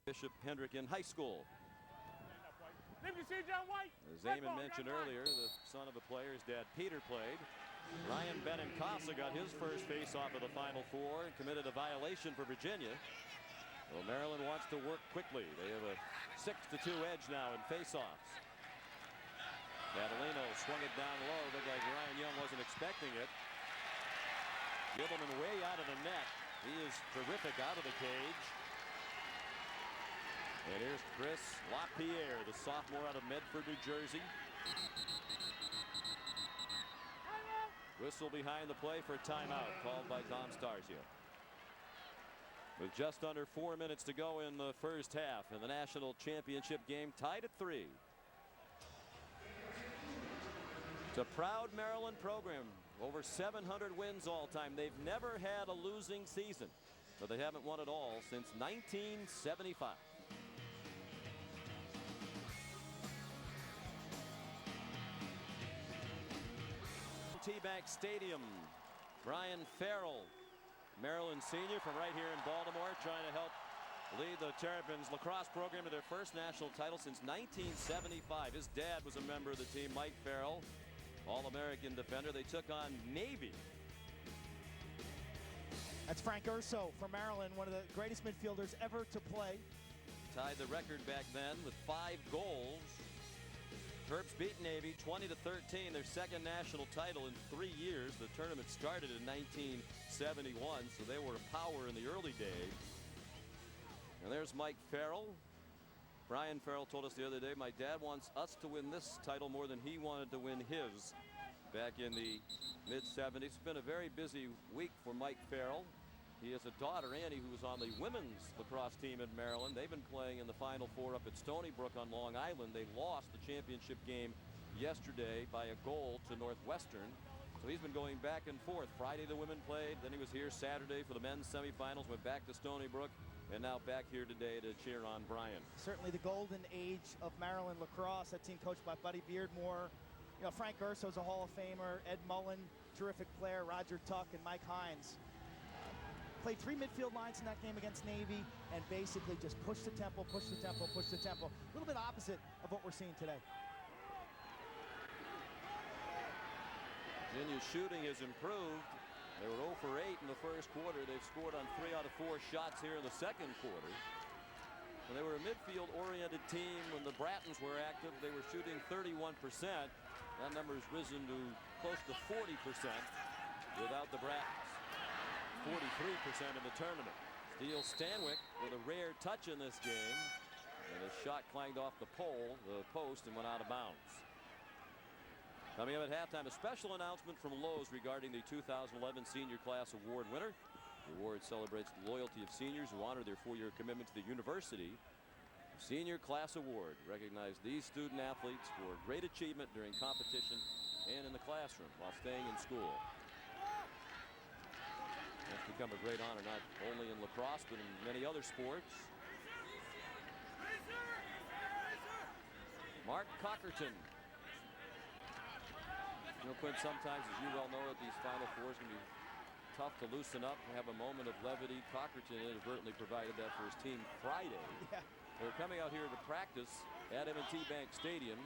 Bishop Hendricken High School. As Eamon mentioned earlier, the son of a player, his dad Peter played. Ryan Benincasa got his first face-off of the Final Four and committed a violation for Virginia. Well, Maryland wants to work quickly. They have a 6-2 edge now in face-offs. Catalino swung it down low. Looked like Ryan Young wasn't expecting it. Gilman way out of the net. He is terrific out of the cage. And here's Chris LaPierre, the sophomore out of Medford, New Jersey. Whistle behind the play for a timeout called by Tom Starzio. With just under 4 minutes to go in the first half, and the national championship game tied at 3. It's a proud Maryland program. Over 700 wins all time. They've never had a losing season, but they haven't won it all since 1975. T-Bank Stadium. Brian Farrell, Maryland senior from right here in Baltimore, trying to help lead the Terrapins lacrosse program to their first national title since 1975. His dad was a member of the team, Mike Farrell, All-American defender. They took on Navy. That's Frank Urso from Maryland, one of the greatest midfielders ever to play. Tied the record back then with 5 goals. Terps beat Navy 20-13, their second national title in 3 years. The tournament started in 1971, so they were a power in the early days. And there's Mike Farrell. Brian Farrell told us the other day, my dad wants us to win this title more than he wanted to win his back in the mid-70s. It's been a very busy week for Mike Farrell. He has a daughter, Annie, who was on the women's lacrosse team in Maryland. They've been playing in the Final Four up at Stony Brook on Long Island. They lost the championship game yesterday by a goal to Northwestern. So he's been going back and forth. Friday the women played, then he was here Saturday for the men's semifinals, went back to Stony Brook, and now back here today to cheer on Brian. Certainly the golden age of Maryland lacrosse. That team coached by Buddy Beardmore. You know, Frank Urso's a Hall of Famer. Ed Mullen, terrific player. Roger Tuck and Mike Hines. Played 3 midfield lines in that game against Navy and basically just push the tempo, push the tempo, push the tempo. A little bit opposite of what we're seeing today. Virginia's shooting has improved. They were 0 for 8 in the first quarter. They've scored on 3 out of 4 shots here in the second quarter. When they were a midfield-oriented team, when the Brattons were active, they were shooting 31%. That number has risen to close to 40% without the Brattons. 43% in the tournament. Steele Stanwyck with a rare touch in this game, and his shot clanged off the post, and went out of bounds. Coming up at halftime, a special announcement from Lowe's regarding the 2011 Senior Class Award winner. The award celebrates the loyalty of seniors who honor their 4-year commitment to the university. The Senior Class Award recognizes these student athletes for great achievement during competition and in the classroom while staying in school. It's become a great honor not only in lacrosse but in many other sports. Mark Cockerton. You know, Quinn, sometimes, as you well know, at these Final Fours can be tough to loosen up and have a moment of levity. Cockerton inadvertently provided that for his team Friday. Yeah. They were coming out here to practice at M&T Bank Stadium.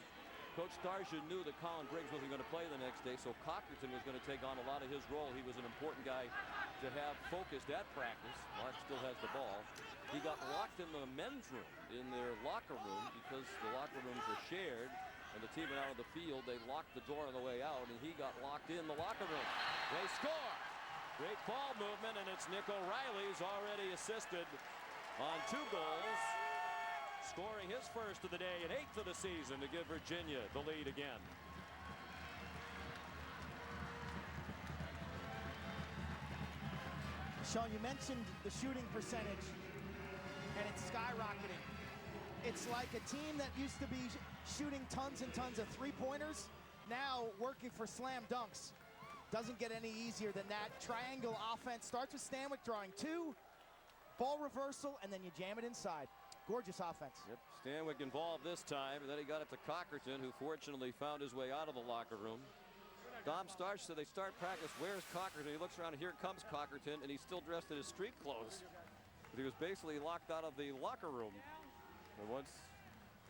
Coach Starzio knew that Colin Briggs wasn't going to play the next day, so Cockerton was going to take on a lot of his role. He was an important guy to have focused at practice. Mark still has the ball. He got locked in the men's room, in their locker room, because the locker rooms were shared, and the team went out of the field. They locked the door on the way out, and he got locked in the locker room. They score. Great ball movement, and it's Nick O'Reilly who's already assisted on 2 goals. Scoring his first of the day and 8th of the season to give Virginia the lead again. Sean, you mentioned the shooting percentage, and it's skyrocketing. It's like a team that used to be shooting tons and tons of 3-pointers, now working for slam dunks. Doesn't get any easier than that. Triangle offense starts with Stanwyck drawing 2, ball reversal, and then you jam it inside. Gorgeous offense. Yep, Stanwyck involved this time, and then he got it to Cockerton, who fortunately found his way out of the locker room. Dom Starch said they start practice. Where's Cockerton? He looks around, and here comes Cockerton, and he's still dressed in his street clothes. He was basically locked out of the locker room. And once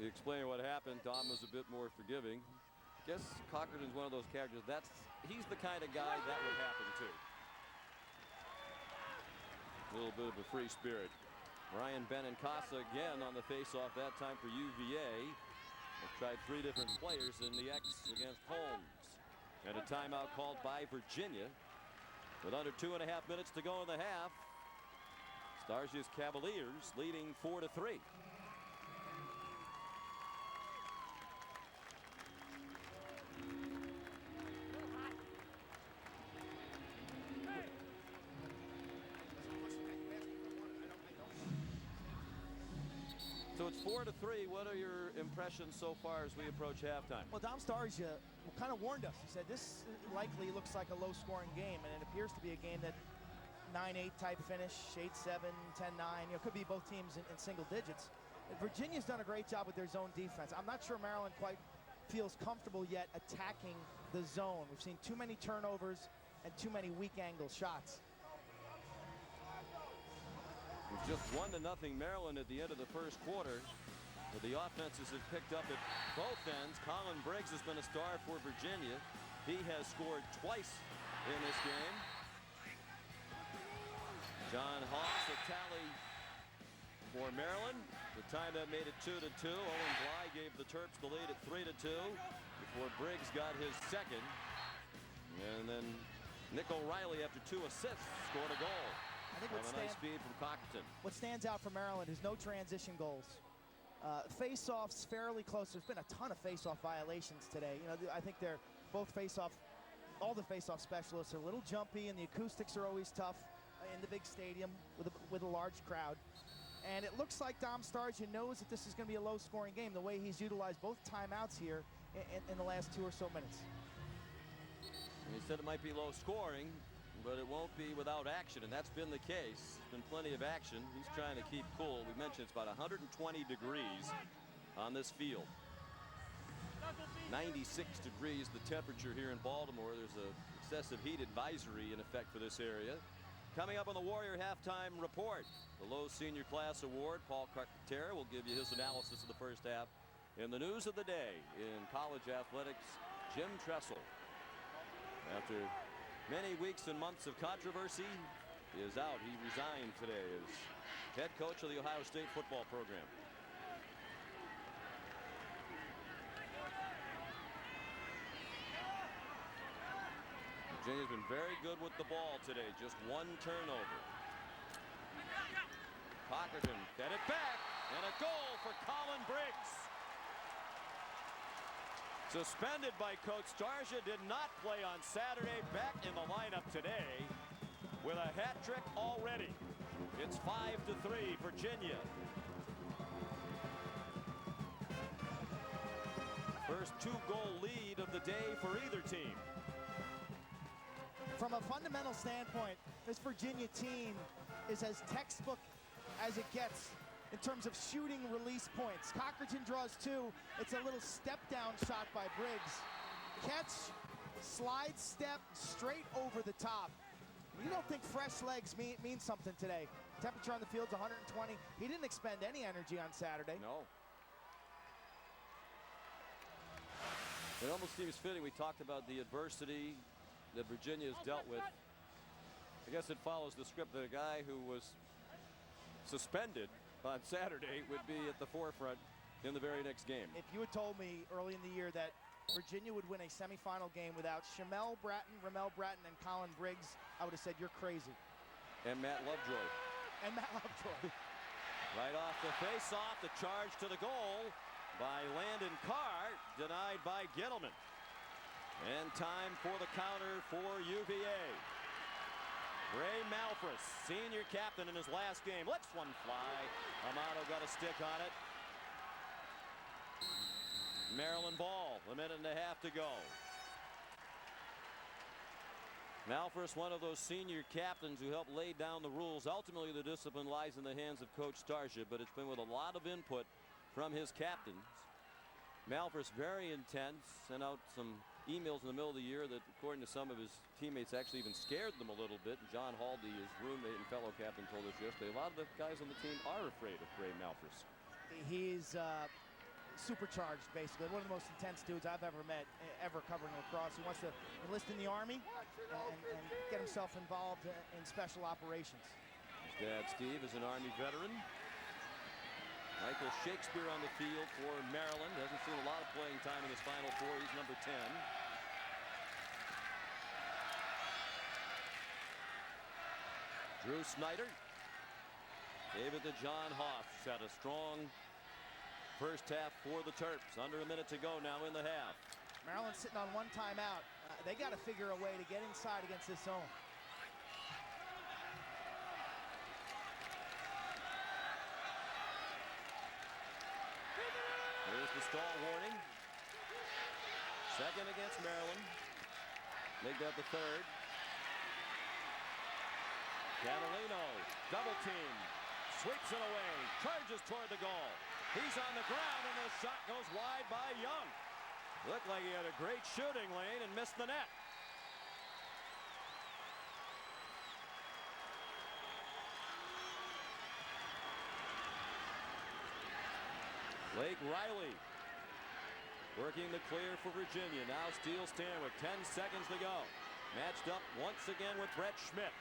he explained what happened, Tom was a bit more forgiving. I guess Cockerton's one of those characters. He's the kind of guy that would happen to. A little bit of a free spirit. Ryan Benincasa again on the faceoff, that time for UVA. They've tried 3 different players in the X against Holmes. And a timeout called by Virginia. With under 2.5 minutes to go in the half. Starsia's Cavaliers leading 4-3. So it's 4-3. What are your impressions so far as we approach halftime? Well, Dom Starsia kind of warned us. He said this likely looks like a low-scoring game, and it appears to be a game that 9-8 type finish, 8-7, 10-9. Could be both teams in single digits. Virginia's done a great job with their zone defense. I'm not sure Maryland quite feels comfortable yet attacking the zone. We've seen too many turnovers and too many weak angle shots. Just 1-0 Maryland at the end of the first quarter. But the offenses have picked up at both ends. Colin Briggs has been a star for Virginia. He has scored twice in this game. John Hawks a tally for Maryland. The time that made it 2-2. Owen Bly gave the Terps the lead at 3-2 before Briggs got his second. And then Nick O'Reilly, after 2 assists, scored a goal. I think a nice feed from Cockerton. What stands out for Maryland is no transition goals. Face-offs fairly close. There's been a ton of face-off violations today. I think they're both all the face-off specialists are a little jumpy, and the acoustics are always tough in the big stadium with a large crowd. And it looks like Dom Starsia knows that this is going to be a low-scoring game, the way he's utilized both timeouts here in the last 2 or so minutes. And he said it might be low-scoring, but it won't be without action, and that's been the case. There's been plenty of action. He's trying to keep cool. We mentioned it's about 120 degrees on this field. 96 degrees the temperature here in Baltimore. There's a excessive heat advisory in effect for this area. Coming up on the Warrior Halftime Report, the Lowe's Senior Class Award. Paul Carcaterra will give you his analysis of the first half. In the news of the day in college athletics, Jim Tressel, after many weeks and months of controversy, is out. He resigned today as head coach of the Ohio State football program. Virginia's been very good with the ball today. Just 1 turnover. Cockerton fed it back, and a goal for Colin Briggs. Suspended by Coach Starsia, did not play on Saturday, back in the lineup today with a hat trick already. It's 5-3 Virginia. First 2-goal lead of the day for either team. From a fundamental standpoint, this Virginia team is as textbook as it gets in terms of shooting release points. Cockerton draws 2. It's a little step down shot by Briggs. Catch, slide step, straight over the top. You don't think fresh legs mean something today. Temperature on the field's 120. He didn't expend any energy on Saturday. No. It almost seems fitting. We talked about the adversity that Virginia has dealt with. I guess it follows the script that a guy who was suspended on Saturday would be at the forefront in the very next game. If you had told me early in the year that Virginia would win a semifinal game without Shamel Bratton, Ramel Bratton, and Colin Briggs, I would have said you're crazy. And Matt Lovejoy. Right off the face-off, the charge to the goal by Landon Carr, denied by Gittleman. And time for the counter for UVA. Ray Malfris, senior captain in his last game, lets one fly. Amato got a stick on it. Maryland ball, 1.5 minutes to go. Malfris, one of those senior captains who helped lay down the rules. Ultimately, the discipline lies in the hands of Coach Starsia, but it's been with a lot of input from his captains. Malfris very intense, sent out some emails in the middle of the year that, according to some of his teammates, actually even scared them a little bit. John Haldy, his roommate and fellow captain, told us yesterday a lot of the guys on the team are afraid of Ray Malphurs. He's supercharged, basically. One of the most intense dudes I've ever met, ever covering lacrosse. He wants to enlist in the Army and get himself involved in special operations. His dad, Steve, is an Army veteran. Michael Shakespeare on the field for Maryland. Hasn't seen a lot of playing time in his Final Four. He's number 10. Drew Snyder gave it to John Hoff. He's had a strong first half for the Terps. Under a minute to go now in the half. Maryland's sitting on one timeout. They got to figure a way to get inside against this zone. Here's the stall warning. Second against Maryland. Make that the third. Catalino, double team, sweeps it away, charges toward the goal. He's on the ground and the shot goes wide by Young. Looked like he had a great shooting lane and missed the net. Blake Riley working the clear for Virginia. Now steals Stanwyck. 10 seconds to go. Matched up once again with Brett Schmidt.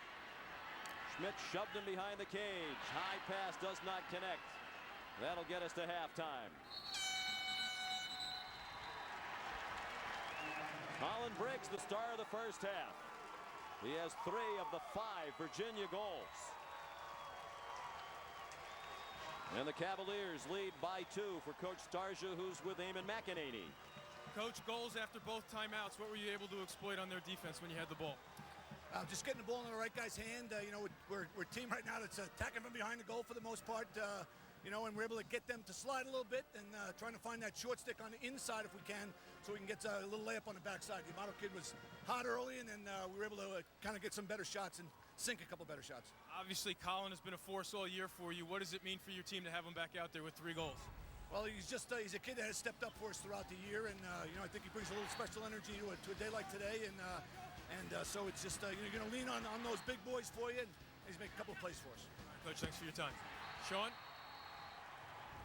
Schmidt shoved him behind the cage. High pass does not connect. That'll get us to halftime. Colin Briggs, the star of the first half. He has 3 of the 5 Virginia goals. And the Cavaliers lead by 2 for Coach Starsia, who's with Eamon McEnany. Coach, goals after both timeouts. What were you able to exploit on their defense when you had the ball? Just getting the ball in the right guy's hand. You know, we're a team right now that's attacking from behind the goal for the most part. You know, and we're able to get them to slide a little bit and trying to find that short stick on the inside if we can, so we can get a little layup on the backside. The Amato kid was hot early, and then we were able to kind of get some better shots and sink a couple better shots. Obviously, Colin has been a force all year for you. What does it mean for your team to have him back out there with 3 goals? Well, he's a kid that has stepped up for us throughout the year, and you know, I think he brings a little special energy to a day like today, and so it's just you're going to lean on those big boys for you, and he's made a couple of plays for us. Coach, thanks for your time. Sean?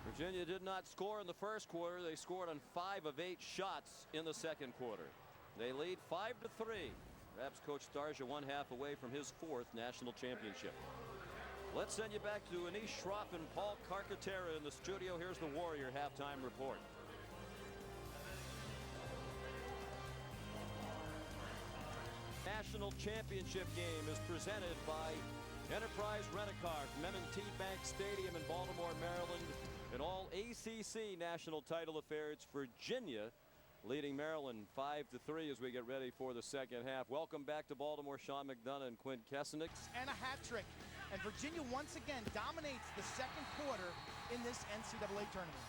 Virginia did not score in the first quarter. They scored on 5 of 8 shots in the second quarter. They lead 5-3. Perhaps Coach Starsia 1 half away from his 4th national championship. Let's send you back to Anish Shroff and Paul Carcaterra in the studio. Here's the Warrior halftime report. National championship game is presented by Enterprise Rent-A-Car from M&T Bank Stadium in Baltimore, Maryland. In all ACC national title affairs, Virginia leading Maryland 5-3 as we get ready for the second half. Welcome back to Baltimore, Sean McDonough and Quint Kessenich. And a hat trick. And Virginia once again dominates the second quarter in this NCAA tournament.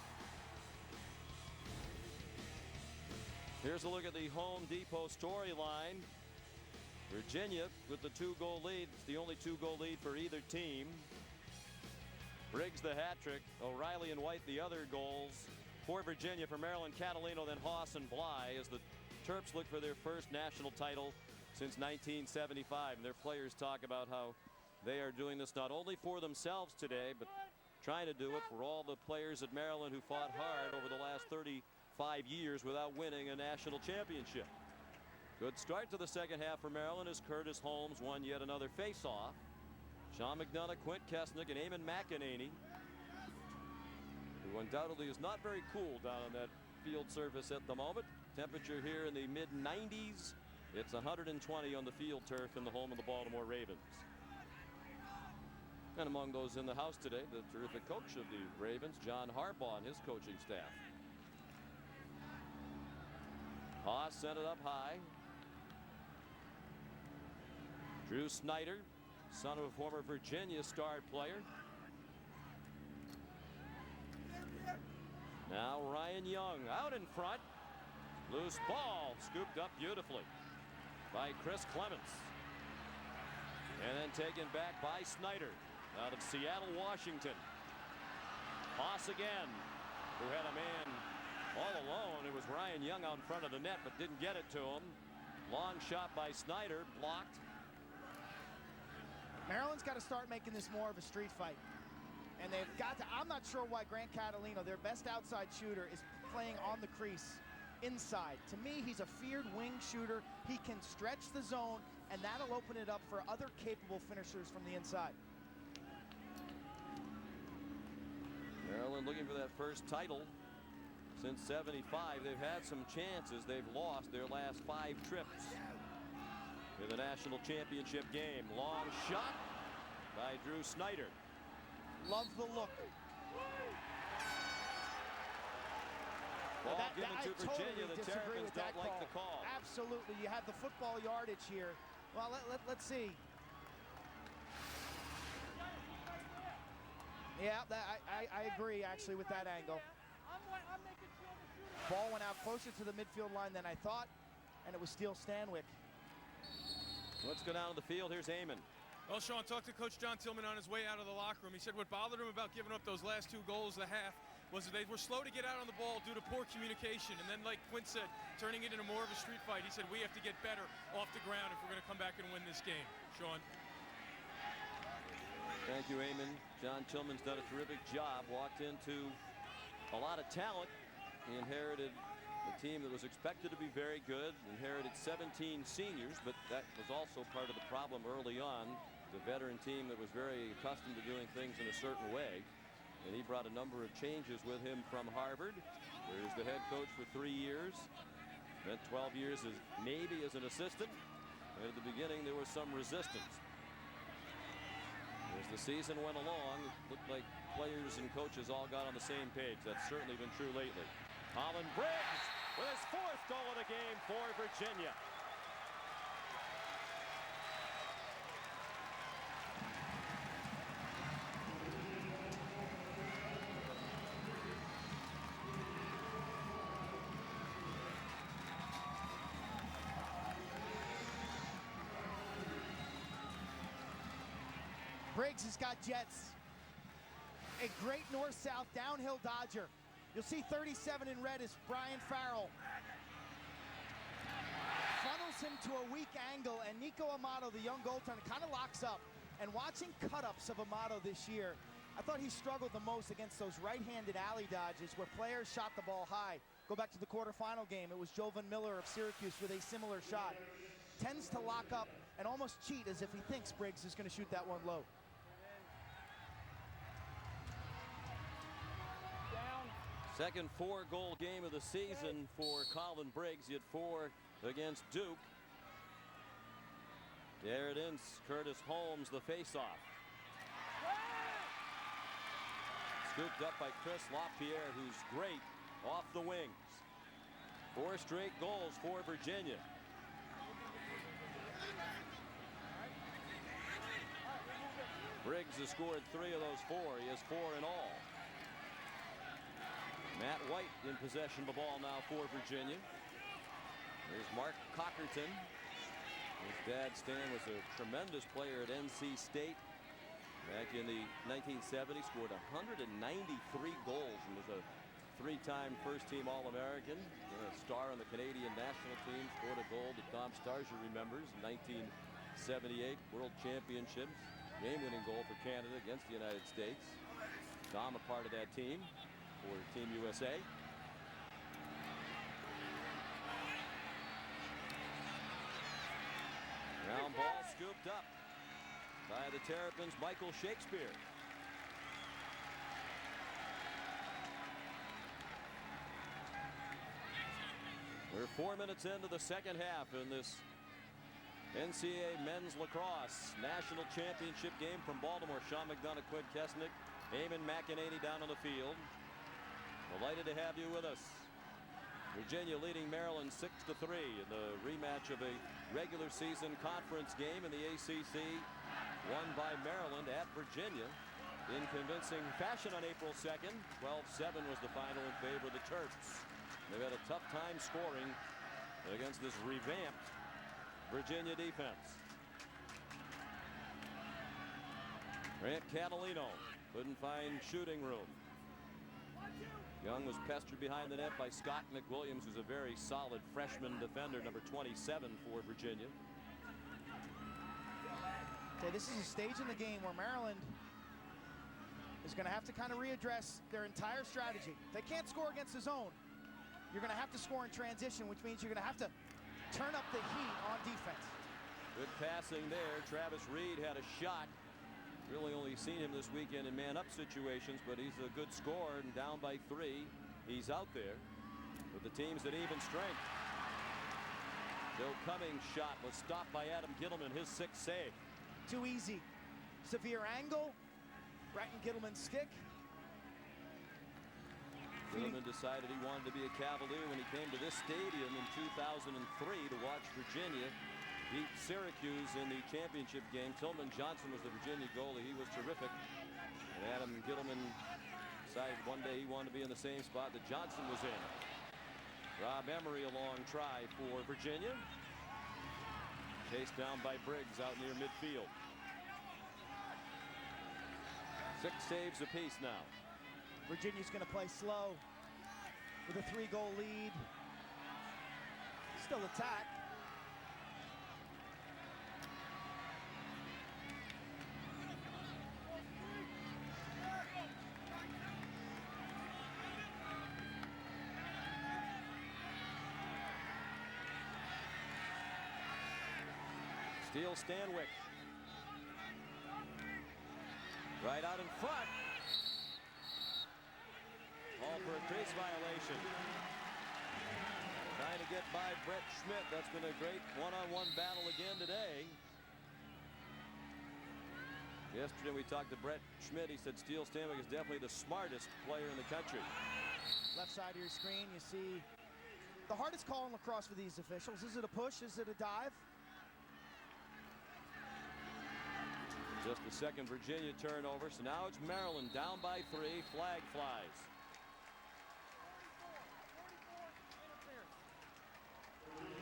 Here's a look at the Home Depot storyline. Virginia with the 2-goal lead. It's the only 2-goal lead for either team. Briggs the hat trick. O'Reilly and White the other goals for Virginia. For Maryland, Catalino, then Haas and Bly as the Terps look for their first national title since 1975. And their players talk about how they are doing this not only for themselves today, but trying to do it for all the players at Maryland who fought hard over the last 35 years without winning a national championship. Good start to the second half for Maryland as Curtis Holmes won yet another face-off. Sean McDonough, Quint Kessenich, and Eamon McEnany, who undoubtedly is not very cool down on that field surface at the moment. Temperature here in the mid-90s. It's 120 on the field turf in the home of the Baltimore Ravens. And among those in the house today, the terrific coach of the Ravens, John Harbaugh, and his coaching staff. Haas sent it up high. Drew Snyder, son of a former Virginia star player. Now Ryan Young out in front. Loose ball scooped up beautifully by Chris Clements. And then taken back by Snyder out of Seattle, Washington. Haas again, who had a man all alone. It was Ryan Young out in front of the net, but didn't get it to him. Long shot by Snyder, blocked. Maryland's got to start making this more of a street fight. And they've got to, I'm not sure why Grant Catalino, their best outside shooter, is playing on the crease inside. To me, he's a feared wing shooter. He can stretch the zone, and that'll open it up for other capable finishers from the inside. Maryland looking for that first title since '75. They've had some chances. They've lost their last 5 trips in the national championship game. Long shot by Drew Snyder. Love the look. Ball given to Virginia. Totally The Terrapins don't like the call. Absolutely. You have the football yardage here. Well, let's see. Yeah, I agree, actually, with that angle. Ball went out closer to the midfield line than I thought, and it was Steele Stanwyck. Let's go down to the field. Here's Amon. Well, Sean, talked to Coach John Tillman on his way out of the locker room. He said what bothered him about giving up those last 2 goals at the half was that they were slow to get out on the ball due to poor communication. And then, like Quinn said, turning it into more of a street fight. He said we have to get better off the ground if we're going to come back and win this game. Sean. Thank you, Amon. John Tillman's done a terrific job. Walked into a lot of talent. He inherited a team that was expected to be very good. Inherited 17 seniors, but that was also part of the problem early on. The veteran team that was very accustomed to doing things in a certain way. And he brought a number of changes with him from Harvard. There's the head coach for 3 years. Spent 12 years as Navy as an assistant. And at the beginning, there was some resistance. As the season went along, it looked like players and coaches all got on the same page. That's certainly been true lately. Colin Briggs with his 4th goal of the game for Virginia. Briggs has got jets. A great north-south downhill dodger. You'll see 37 in red is Brian Farrell. Funnels him to a weak angle, and Nico Amato, the young goaltender, kind of locks up. And watching cut-ups of Amato this year, I thought he struggled the most against those right-handed alley dodges where players shot the ball high. Go back to the quarterfinal game. It was Jovan Miller of Syracuse with a similar shot. Tends to lock up and almost cheat as if he thinks Briggs is going to shoot that one low. Second 4-goal game of the season for Colin Briggs. He had 4 against Duke. There it is. Curtis Holmes, the faceoff. Scooped up by Chris LaPierre, who's great off the wings. 4 straight goals for Virginia. Briggs has scored 3 of those 4. He has 4 in all. Matt White in possession of the ball now for Virginia. There's Mark Cockerton. His dad, Stan, was a tremendous player at NC State back in the 1970s. Scored 193 goals and was a 3-time first-team All-American. A star on the Canadian national team. Scored a goal that Tom Starsia remembers in 1978 World Championships. Game-winning goal for Canada against the United States. Tom a part of that team for Team USA. Round ball scooped up by the Terrapins' Michael Shakespeare. We're 4 minutes into the second half in this NCAA Men's Lacrosse National Championship game from Baltimore. Sean McDonough, Quinn Kesnick, Eamon McEnany down on the field. Delighted to have you with us. Virginia leading Maryland 6-3 in the rematch of a regular season conference game in the ACC. Won by Maryland at Virginia in convincing fashion on April 2nd. 12-7 was the final in favor of the Terps. They've had a tough time scoring against this revamped Virginia defense. Grant Catalino couldn't find shooting room. Young was pestered behind the net by Scott McWilliams, who's a very solid freshman defender, number 27 for Virginia. Okay, this is a stage in the game where Maryland is going to have to kind of readdress their entire strategy. They can't score against the zone. You're going to have to score in transition, which means you're going to have to turn up the heat on defense. Good passing there. Travis Reed had a shot. Really only seen him this weekend in man-up situations, but he's a good scorer, and down by 3. He's out there with the teams at even strength. Bill Cummings' shot was stopped by Adam Gittleman, his 6th save. Too easy. Severe angle. Bratton Gittleman's stick. Gittleman decided he wanted to be a Cavalier when he came to this stadium in 2003 to watch Virginia beat Syracuse in the championship game. Tillman Johnson was the Virginia goalie. He was terrific. And Adam Gittleman decided one day he wanted to be in the same spot that Johnson was in. Rob Emery a long try for Virginia. Chased down by Briggs out near midfield. 6 saves apiece now. Virginia's going to play slow with a 3-goal lead. Still attack. Steele Stanwyck. Right out in front. Call for a crease violation. Trying to get by Brett Schmidt. That's been a great one-on-one battle again today. Yesterday we talked to Brett Schmidt. He said Steele Stanwyck is definitely the smartest player in the country. Left side of your screen, you see the hardest call in lacrosse for these officials. Is it a push? Is it a dive? Just the second Virginia turnover, so now it's Maryland down by 3. Flag flies.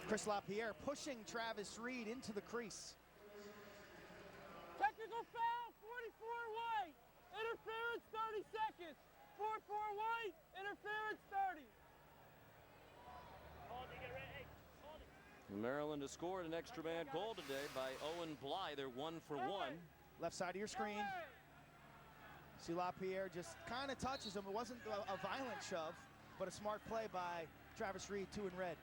Chris LaPierre pushing Travis Reed into the crease. Technical foul, 44 white. Interference, 30 seconds. 4-4 white, interference, 30. Maryland has scored an extra man goal today by Owen Bly. They're 1 for 1. Left side of your screen. See LaPierre just kind of touches him. It wasn't a violent shove, but a smart play by Travis Reed, 2 in red.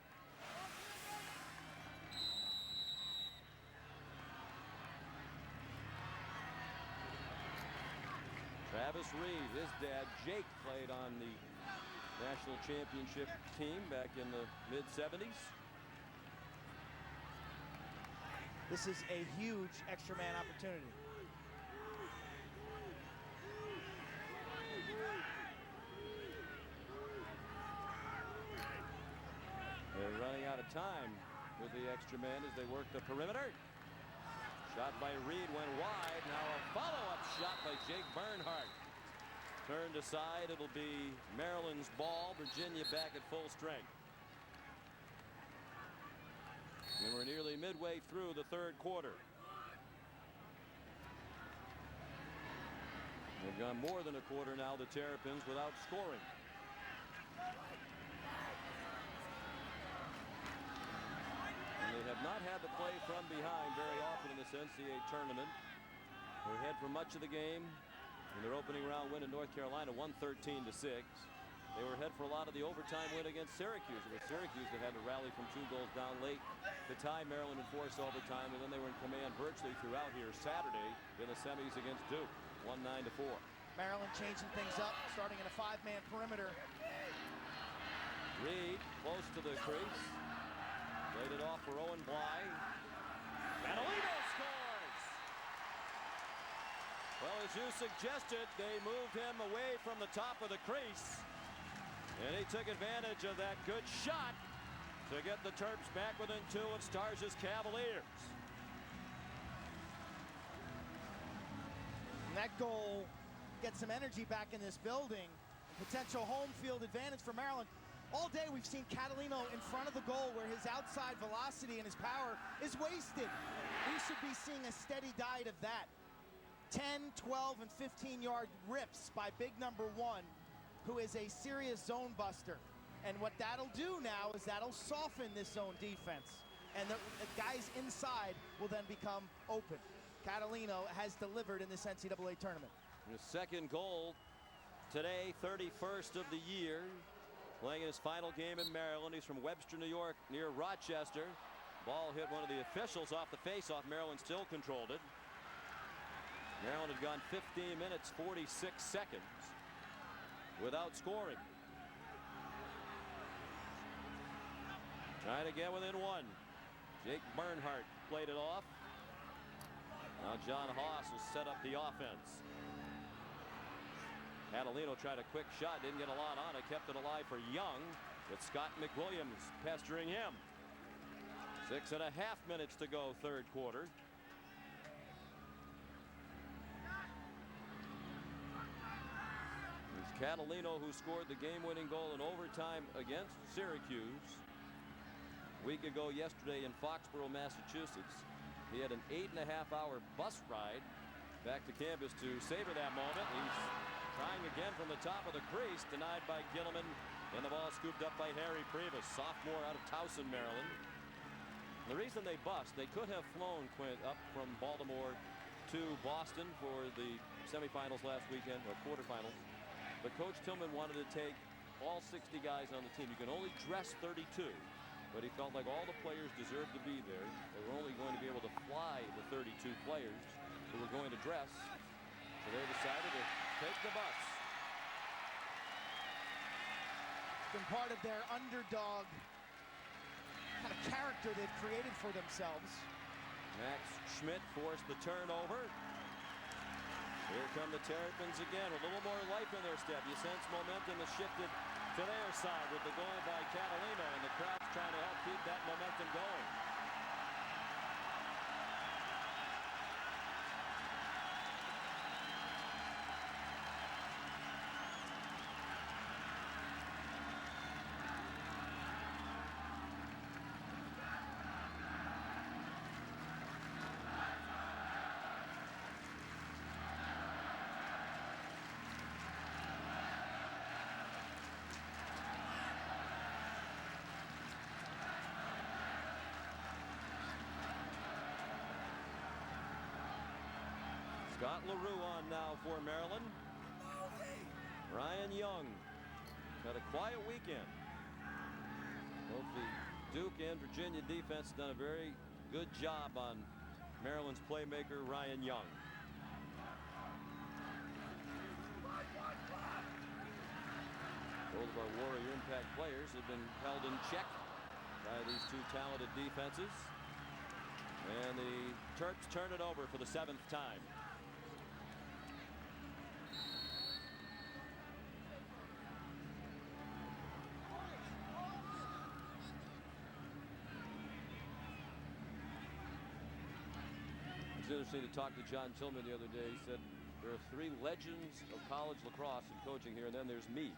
Travis Reed, his dad Jake, played on the national championship team back in the mid-70s. This is a huge extra man opportunity. They're running out of time with the extra man as they work the perimeter. Shot by Reed went wide. Now a follow-up shot by Jake Bernhardt. Turned aside. It'll be Maryland's ball. Virginia back at full strength. And we're nearly midway through the 3rd quarter. They've gone more than a quarter now, the Terrapins, without scoring. And they have not had to play from behind very often in this NCAA tournament. They had for much of the game in their opening round win in North Carolina, 113-6. They were ahead for a lot of the overtime win against Syracuse. It was Syracuse that had to rally from 2 goals down late to tie Maryland and force overtime, and then they were in command virtually throughout here Saturday in the semis against Duke, 1-9-4. Maryland changing things up, starting in a 5-man perimeter. Reed close to the crease. Played it off for Owen Bly. Catalino scores! Well, as you suggested, they moved him away from the top of the crease. And he took advantage of that good shot to get the Terps back within 2 of Stars' Cavaliers. And that goal gets some energy back in this building. Potential home field advantage for Maryland. All day we've seen Catalino in front of the goal where his outside velocity and his power is wasted. We should be seeing a steady diet of that. 10, 12, and 15-yard rips by big number 1. who is a serious zone buster. And what that'll do now is that'll soften this zone defense. And the guys inside will then become open. Catalino has delivered in this NCAA tournament. His second goal today, 31st of the year. Playing in his final game in Maryland. He's from Webster, New York, near Rochester. Ball hit one of the officials off the faceoff. Maryland still controlled it. Maryland had gone 15 minutes, 46 seconds without scoring. Trying to get within one. Jake Bernhardt played it off. Now John Haas will set up the offense. Catalino tried a quick shot, didn't get a lot on it, kept it alive for Young, with Scott McWilliams pestering him. 6.5 minutes to go, third quarter. It's Catalino who scored the game-winning goal in overtime against Syracuse. A week ago yesterday in Foxborough, Massachusetts. He had an 8.5-hour bus ride back to campus to savor that moment. He's trying again from the top of the crease, denied by Gilliman. And the ball scooped up by Harry Priebus, sophomore out of Towson, Maryland. The reason they bust, they could have flown Quint up from Baltimore to Boston for the semifinals last weekend, or quarterfinals. But Coach Tillman wanted to take all 60 guys on the team. You can only dress 32. But he felt like all the players deserved to be there. They were only going to be able to fly the 32 players who were going to dress. So they decided to take the bus. Been part of their underdog kind of character they've created for themselves. Max Schmidt forced the turnover. Here come the Terrapins again with a little more life in their step. You sense momentum has shifted to their side with the goal by Catalino, and the crowd's trying to help keep that momentum going. Scott LaRue on now for Maryland. Ryan Young had a quiet weekend. Both the Duke and Virginia defense done a very good job on Maryland's playmaker Ryan Young. Both of our Warrior Impact players have been held in check by these two talented defenses. And the Terps turn it over for the 7th time. It's interesting to talk to John Tillman the other day. He said there are 3 legends of college lacrosse and coaching here, and then there's me.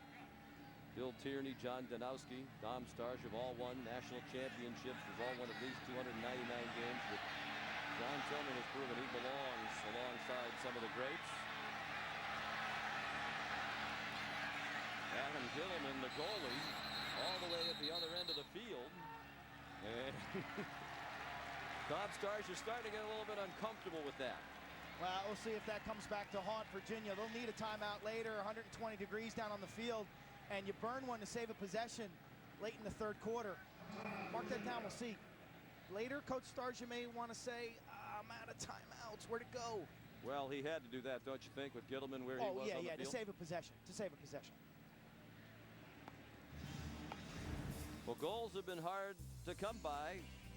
Bill Tierney, John Danowski, Dom Starsh have all won national championships. They've all won at least 299 games. But John Tillman has proven he belongs alongside some of the greats. Adam Gilliman, the goalie, all the way at the other end of the field. And Dom Starsh is starting to get a little bit uncomfortable with that. Well, we'll see if that comes back to haunt Virginia. They'll need a timeout later, 120 degrees down on the field, and you burn one to save a possession late in the third quarter. Mark that down, we'll see. Later, Coach Starsh, you may want to say, I'm out of timeouts, where'd it go? Well, he had to do that, don't you think, with Gilliman where he was on the field? to save a possession, Well, goals have been hard to come by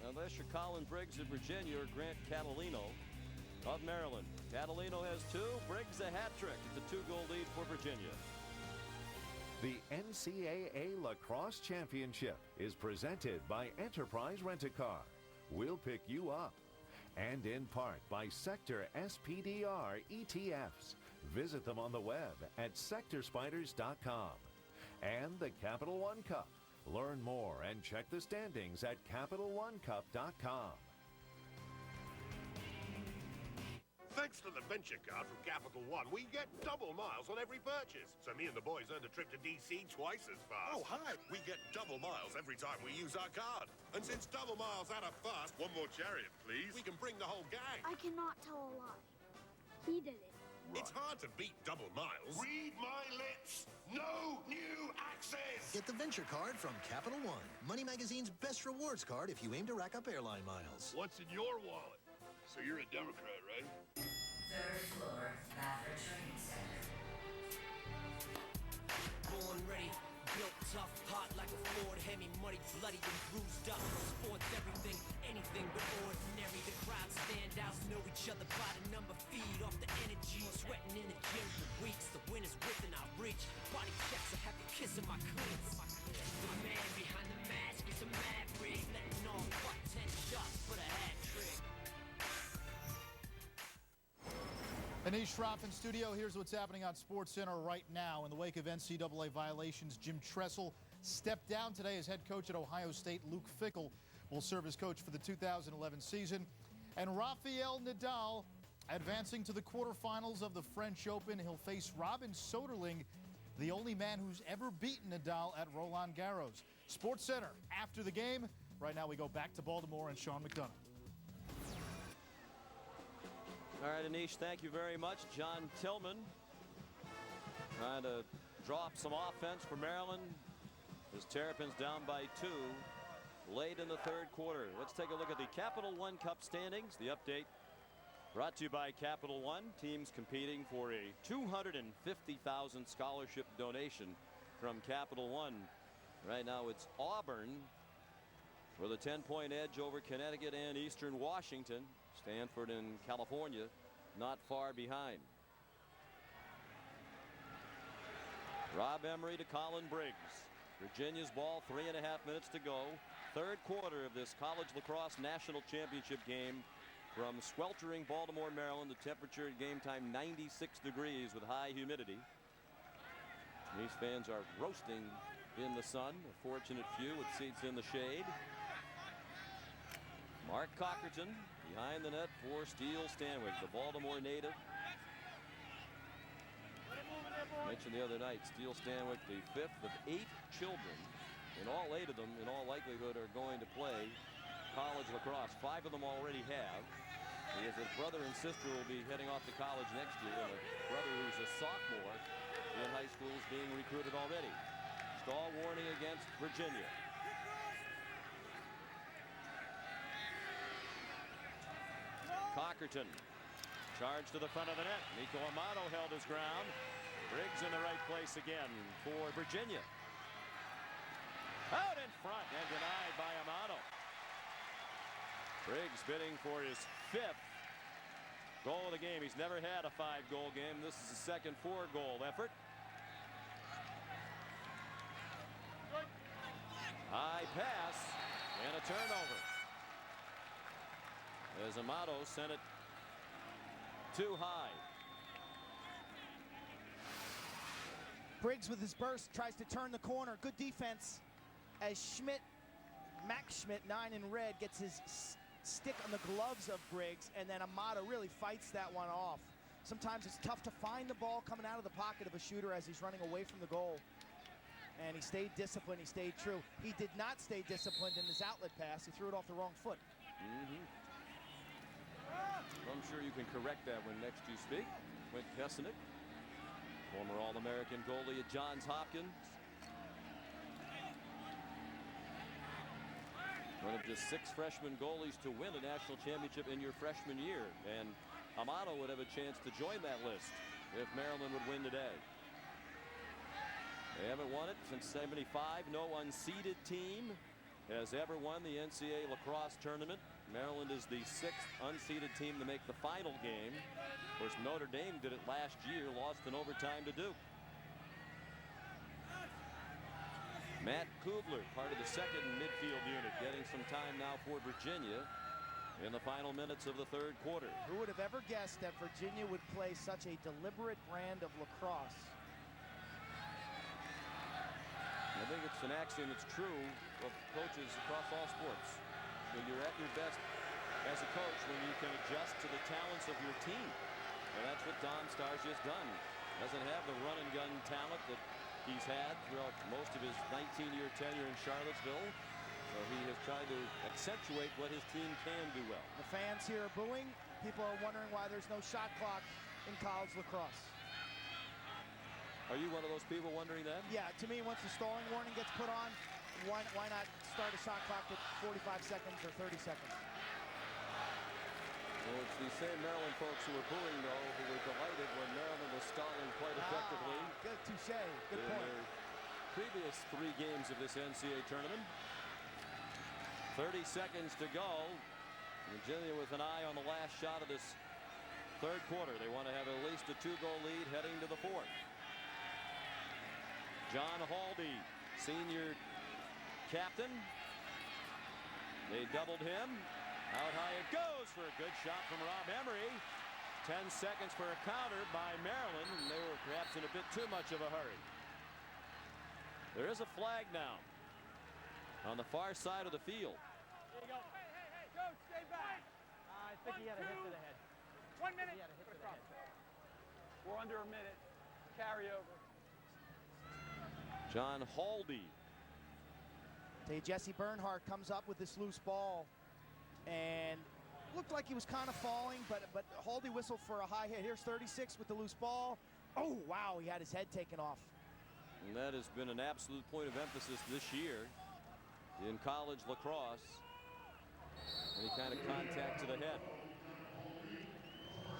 unless you're Colin Briggs of Virginia or Grant Catalino of Maryland. Catalino has 2, Briggs a hat trick. It's a 2-goal lead for Virginia. The NCAA Lacrosse Championship is presented by Enterprise Rent-A-Car. We'll pick you up. And in part by Sector SPDR ETFs. Visit them on the web at sectorspiders.com. And the Capital One Cup. Learn more and check the standings at CapitalOneCup.com. Thanks to the Venture card from Capital One, we get double miles on every purchase. So me and the boys earned a trip to DC twice as fast. Oh, hi. We get double miles every time we use our card. And since double miles add up fast, one more chariot, please. We can bring the whole gang. I cannot tell a lie. He did it. Right. It's hard to beat double miles. Read my lips. No new access. Get the Venture card from Capital One. Money Magazine's best rewards card if you aim to rack up airline miles. What's in your wallet? So you're a Democrat, right? Third floor, Laffer Training Center. Born ready, built tough, hot like a Ford Hemi, muddy, bloody, and bruised up. Sports everything, anything but ordinary. The crowd standouts know each other by the number, feed off the energy. Sweating in the gym for weeks, the win is within our reach. Body checks, I have you kissing my cleats. The man behind the mask is a maverick, letting off what 10 shots for the hat trick. Anish Shroff in studio. Here's what's happening on SportsCenter right now. In the wake of NCAA violations, Jim Tressel stepped down today as head coach at Ohio State. Luke Fickell will serve as coach for the 2011 season. And Rafael Nadal advancing to the quarterfinals of the French Open. He'll face Robin Soderling, the only man who's ever beaten Nadal at Roland Garros. SportsCenter after the game. Right now we go back to Baltimore and Sean McDonough. All right, Anish, thank you very much. John Tillman trying to drop some offense for Maryland as Terrapins down by 2 late in the third quarter. Let's take a look at the Capital One Cup standings. The update brought to you by Capital One. Teams competing for a $250,000 scholarship donation from Capital One. Right now it's Auburn with a 10-point edge over Connecticut and Eastern Washington. Stanford in California not far behind. Rob Emery to Colin Briggs. Virginia's ball, 3.5 minutes to go. Third quarter of this college lacrosse national championship game from sweltering Baltimore, Maryland. The temperature at game time 96 degrees with high humidity. These fans are roasting in the sun. A fortunate few with seats in the shade. Mark Cockerton behind the net for Steele Stanwick, the Baltimore native. Mentioned the other night, Steele Stanwick, the 5th of 8 children, and all 8 of them, in all likelihood, are going to play college lacrosse. 5 of them already have. He has a brother and sister who will be heading off to college next year, and a brother who's a sophomore in high school is being recruited already. Stall warning against Virginia. Cockerton charged to the front of the net. Nico Amato held his ground. Briggs in the right place again for Virginia. Out in front and denied by Amato. Briggs bidding for his 5th goal of the game. He's never had a 5-goal game. This is his second 4-goal effort. High pass and a turnover. As Amato sent it too high. Briggs with his burst tries to turn the corner. Good defense as Max Schmidt, 9 in red, gets his stick on the gloves of Briggs, and then Amato really fights that one off. Sometimes it's tough to find the ball coming out of the pocket of a shooter as he's running away from the goal. And he stayed disciplined, he stayed true. He did not stay disciplined in his outlet pass. He threw it off the wrong foot. I'm sure you can correct that when next you speak. Quint Kesenick, former All-American goalie at Johns Hopkins. One of just 6 freshman goalies to win a national championship in your freshman year. And Amato would have a chance to join that list if Maryland would win today. They haven't won it since '75. No unseeded team has ever won the NCAA lacrosse tournament. Maryland is the 6th unseeded team to make the final game. Of course, Notre Dame did it last year, lost in overtime to Duke. Matt Kubler, part of the 2nd midfield unit, getting some time now for Virginia in the final minutes of the third quarter. Who would have ever guessed that Virginia would play such a deliberate brand of lacrosse? I think it's an axiom that's true of coaches across all sports. When you're at your best as a coach when you can adjust to the talents of your team. And that's what Dom Starsia has done. Doesn't have the run and gun talent that he's had throughout most of his 19-year tenure in Charlottesville. So he has tried to accentuate what his team can do well. The fans here are booing. People are wondering why there's no shot clock in college lacrosse. Are you one of those people wondering that? Yeah, to me, once the stalling warning gets put on, why not start a shot clock at 45 seconds or 30 seconds? Well, it's the same Maryland folks who were booing, though, who were delighted when Maryland was stalling quite effectively. Good touche. Good point. In their previous 3 games of this NCAA tournament. 30 seconds to go. Virginia with an eye on the last shot of this third quarter. They want to have at least a 2-goal lead heading to the fourth. John Haldy, senior captain. They doubled him. Out high it goes for a good shot from Rob Emery. 10 seconds for a counter by Maryland, and they were perhaps in a bit too much of a hurry. There is a flag now on the far side of the field. There you go. Hey, coach, stay back. I think he had a hit to the head. 1 minute. He had a hit to the head. We're under a minute. Carry over. John Haldy. Jesse Bernhardt comes up with this loose ball and looked like he was kind of falling, but Haldy whistled for a high hit. Here's 36 with the loose ball. Oh, wow, he had his head taken off. And that has been an absolute point of emphasis this year in college lacrosse. Any kind of contact to the head.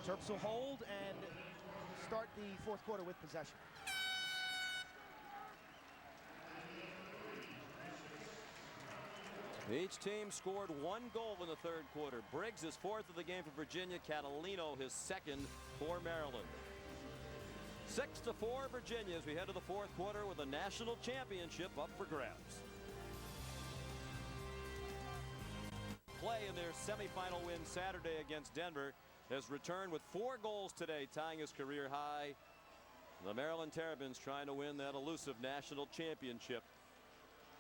Terps will hold and start the fourth quarter with possession. Each team scored 1 goal in the third quarter. Briggs his 4th of the game for Virginia. Catalino his 2nd for Maryland. 6-4 Virginia as we head to the fourth quarter with a national championship up for grabs. Play in their semifinal win Saturday against Denver has returned with 4 goals today, tying his career high. The Maryland Terrapins trying to win that elusive national championship.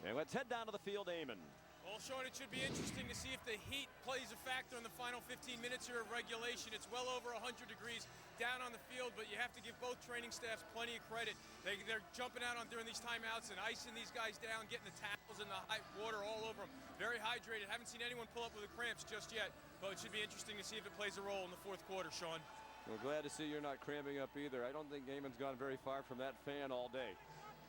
And let's head down to the field, Eamon. Well, Sean, it should be interesting to see if the heat plays a factor in the final 15 minutes here of regulation. It's well over 100 degrees down on the field, but you have to give both training staffs plenty of credit. They're jumping out on during these timeouts and icing these guys down, getting the towels and the hot water all over them. Very hydrated. Haven't seen anyone pull up with the cramps just yet, but it should be interesting to see if it plays a role in the fourth quarter, Sean. We're glad to see you're not cramping up either. I don't think Eamon's gone very far from that fan all day.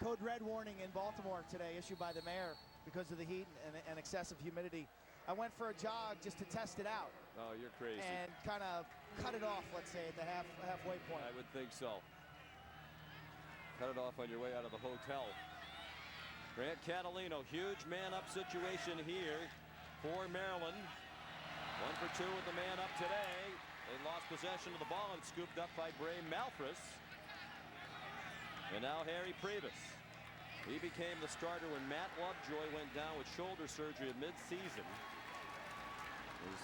Code red warning in Baltimore today issued by the mayor because of the heat and excessive humidity. I went for a jog just to test it out. Oh, you're crazy. And kind of cut it off, let's say, at the halfway point. I would think so. Cut it off on your way out of the hotel. Grant Catalino, huge man-up situation here for Maryland. 1 for 2 with the man up today. They lost possession of the ball and scooped up by Bray Malthus. And now Harry Priebus. He became the starter when Matt Lovejoy went down with shoulder surgery at mid-season. As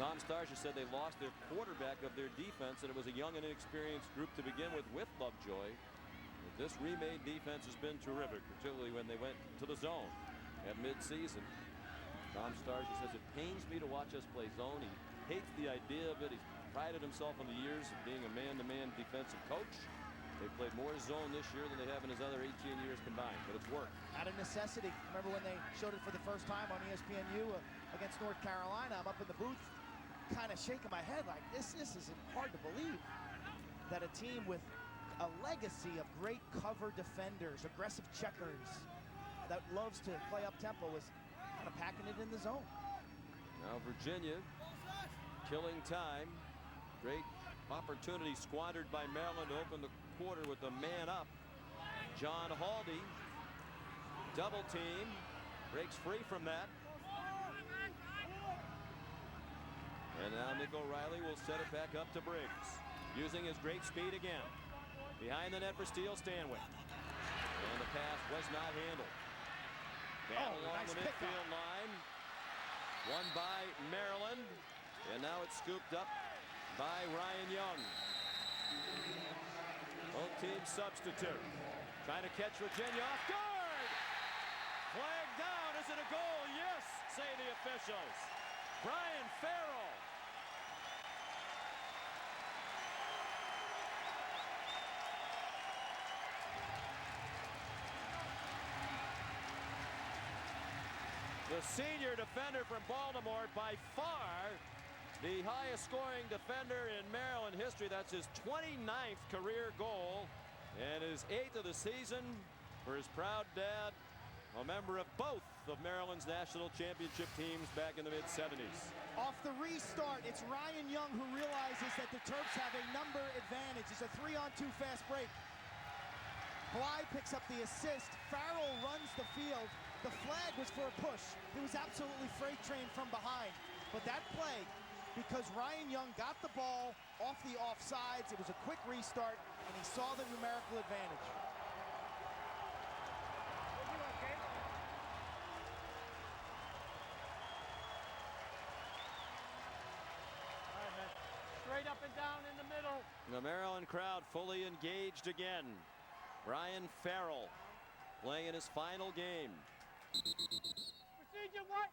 Dom Starsia said, they lost their quarterback of their defense, and it was a young and inexperienced group to begin with Lovejoy. But this remade defense has been terrific, particularly when they went to the zone at mid-season. Dom Starsia says, it pains me to watch us play zone. He hates the idea of it. He's prided himself on the years of being a man-to-man defensive coach. They played more zone this year than they have in his other 18 years combined, but it's worked. Out of necessity. Remember when they showed it for the first time on ESPNU against North Carolina? I'm up in the booth kind of shaking my head like this isn't hard to believe that a team with a legacy of great cover defenders, aggressive checkers, that loves to play up-tempo is kind of packing it in the zone. Now Virginia killing time. Great opportunity squandered by Maryland to open the quarter with the man up. John Haldy, double team, breaks free from that. And now Nick O'Reilly will set it back up to Briggs, using his great speed again. Behind the net for Steele Stanwick. And the pass was not handled. Down along the midfield line. Won by Maryland. And now it's scooped up by Ryan Young. Both teams substitute. Trying to catch Virginia off guard. Flag down. Is it a goal? Yes, say the officials. Brian Farrell. The senior defender from Baltimore, by far the highest scoring defender in Maryland history. That's his 29th career goal and his 8th of the season for his proud dad, a member of both of Maryland's national championship teams back in the mid-70s. Off the restart, it's Ryan Young who realizes that the Terps have a number advantage. It's a 3-on-2 fast break. Bly picks up the assist. Farrell runs the field. The flag was for a push. He was absolutely freight trained from behind. But that play, because Ryan Young got the ball off the offsides, it was a quick restart, and he saw the numerical advantage. Straight up and down in the middle. The Maryland crowd fully engaged again. Brian Farrell playing in his final game. Procedure what?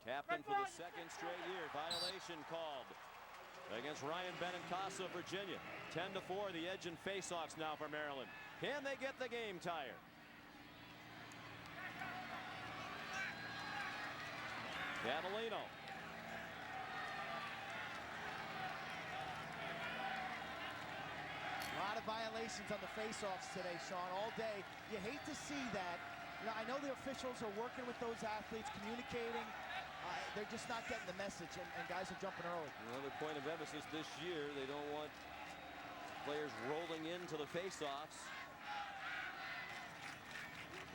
Captain for the second straight year. Violation called against Ryan Benincasa of Virginia. 10-4, the edge and faceoffs now for Maryland. Can they get the game tired? Catalino. A lot of violations on the faceoffs today, Sean, all day. You hate to see that. You know, I know the officials are working with those athletes, communicating. They're just not getting the message, and guys are jumping early. Another point of emphasis this year, they don't want players rolling into the faceoffs.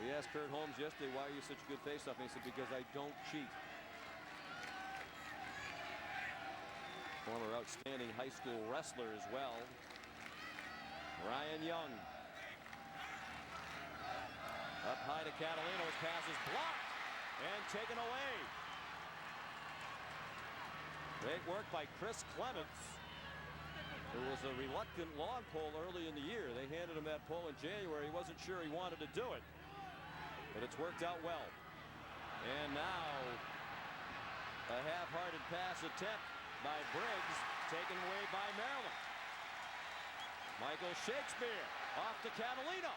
We asked Kurt Holmes yesterday, why are you such a good faceoff? And he said, because I don't cheat. Former outstanding high school wrestler as well. Ryan Young. Up high to Catalino. His pass is blocked and taken away. Great work by Chris Clements. There was a reluctant long pole early in the year. They handed him that pole in January. He wasn't sure he wanted to do it, but it's worked out well. And now a half-hearted pass attempt by Briggs, taken away by Maryland. Michael Shakespeare off to Catalino.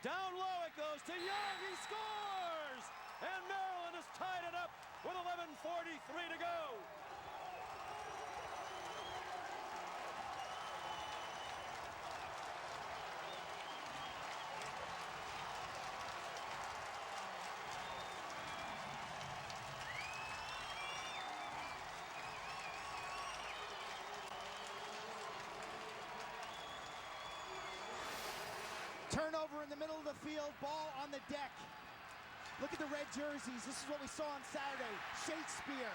Down low it goes to Young. He scores! And Maryland has tied it up with 11:43 to go. Turnover in the middle of the field, ball on the deck. Look at the red jerseys. This is what we saw on Saturday. Shakespeare,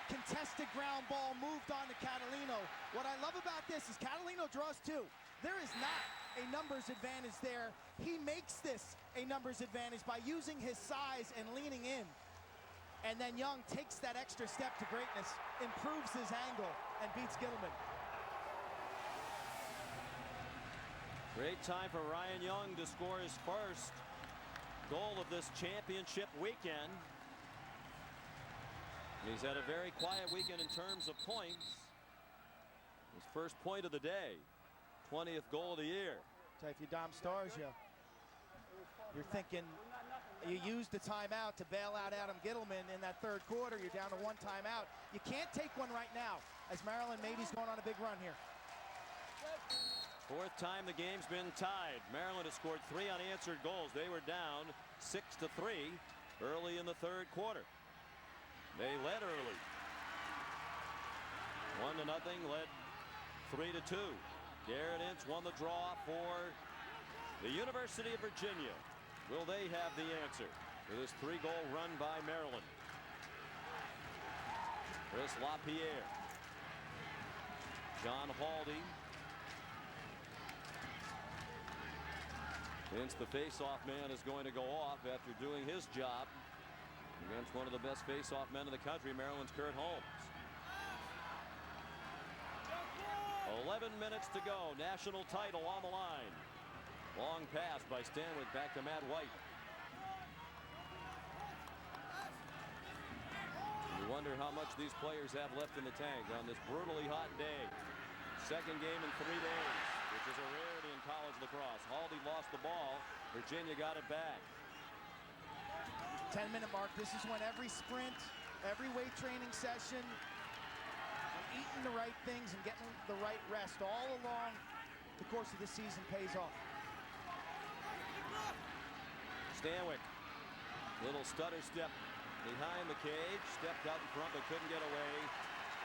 contested ground ball, moved on to Catalino. What I love about this is Catalino draws two. There is not a numbers advantage there. He makes this a numbers advantage by using his size and leaning in. And then Young takes that extra step to greatness, improves his angle, and beats Gilman. Great time for Ryan Young to score his first goal of this championship weekend. He's had a very quiet weekend in terms of points. His first point of the day, 20th goal of the year. If you Dom Stars, you're thinking you used the timeout to bail out Adam Gittleman in that third quarter. You're down to one timeout. You can't take one right now, as Maryland maybe is going on a big run here. Fourth time the game's been tied. Maryland has scored 3 unanswered goals. They were down 6-3 early in the third quarter. They led early. 1-0, led 3-2. Garrett Ince won the draw for the University of Virginia. Will they have the answer for this 3-goal run by Maryland? Chris LaPierre. John Haldy. Vince, the face-off man, is going to go off after doing his job against one of the best face-off men in the country, Maryland's Kurt Holmes. 11 minutes to go. National title on the line. Long pass by Stanwyck back to Matt White. wonder how much these players have left in the tank on this brutally hot day. Second game in 3 days, which is a rarity in college lacrosse. Haldy lost the ball. Virginia got it back. 10-minute mark. This is when every sprint, every weight training session, eating the right things and getting the right rest all along the course of the season pays off. Stanwyk, little stutter step behind the cage, stepped out in front but couldn't get away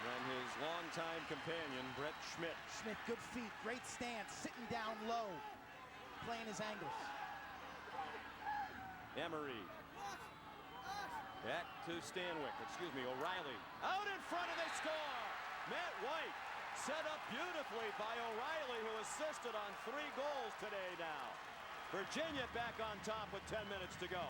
when his longtime companion Brett Schmidt. Schmidt, good feet, great stance, sitting down low, playing his angles. Emery. Back to Stanwyk, O'Reilly. Out in front and they score! Matt White set up beautifully by O'Reilly, who assisted on 3 goals today now. Virginia back on top with 10 minutes to go.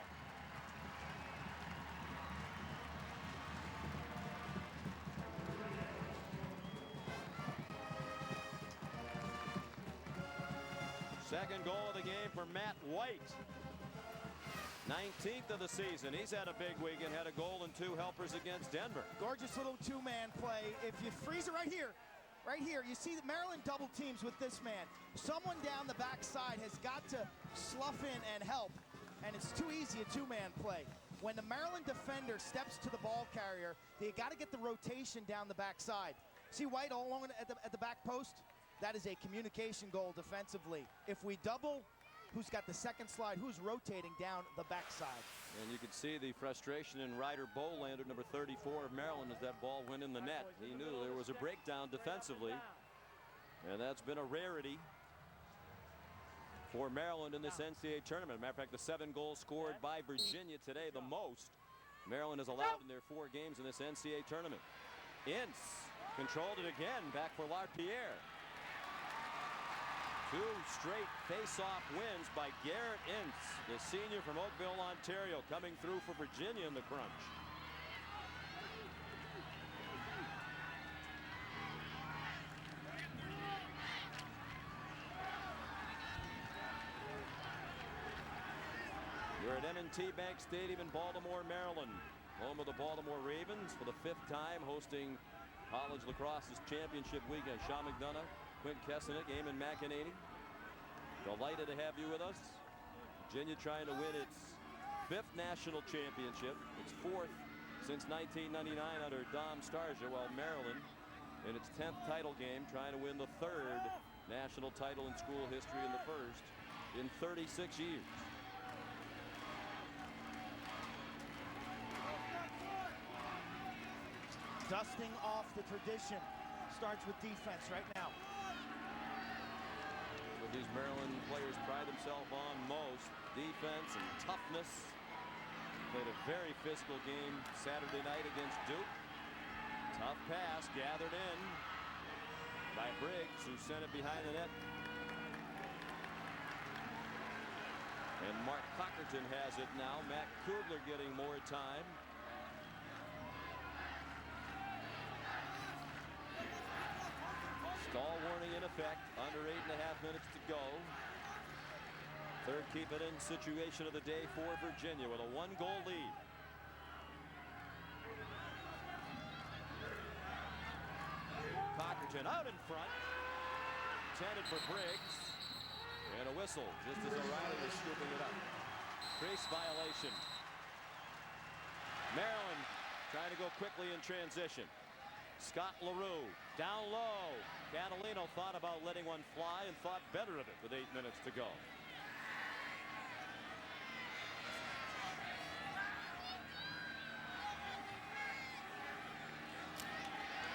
Second goal of the game for Matt White. 19th of the season. He's had a big weekend, had a goal and 2 helpers against Denver. Gorgeous little 2-man play. If you freeze it right here, you see that Maryland double teams with this man. Someone down the backside has got to slough in and help, and it's too easy a 2-man play. When the Maryland defender steps to the ball carrier, they got to get the rotation down the backside. See White all along at the back post? That is a communication goal defensively. If we double, who's got the second slide, who's rotating down the backside. And you could see the frustration in Ryder Bolander, number 34 of Maryland, as that ball went in the net. He knew there was a breakdown defensively, and that's been a rarity for Maryland in this NCAA tournament. Matter of fact, the 7 goals scored by Virginia today, the most Maryland has allowed in their 4 games in this NCAA tournament. Ince controlled it again, back for LaPierre. 2 straight face-off wins by Garrett Ince, the senior from Oakville, Ontario, coming through for Virginia in the crunch. We're at M&T Bank Stadium in Baltimore, Maryland, home of the Baltimore Ravens for the 5th time hosting college lacrosse's championship weekend. Sean McDonough, Quint Kessenich, Eamon McEnany. Delighted to have you with us. Virginia trying to win its 5th national championship. Its 4th since 1999 under Dom Starsia, while Maryland in its 10th title game trying to win the 3rd national title in school history and the 1st in 36 years. Dusting off the tradition. Starts with defense right now. What these Maryland players pride themselves on most, defense and toughness. Played a very physical game Saturday night against Duke. Tough pass gathered in by Briggs, who sent it behind the net. And Mark Cockerton has it now. Matt Kugler getting more time. Stall warning in effect. Under 8.5 minutes to go. Third keep it in situation of the day for Virginia with a 1-goal lead. Cockerton out in front. Intended for Briggs. And a whistle just as O'Reilly was scooping it up. Crease violation. Maryland trying to go quickly in transition. Scott LaRue down low. Catalino thought about letting one fly and thought better of it with 8 minutes to go.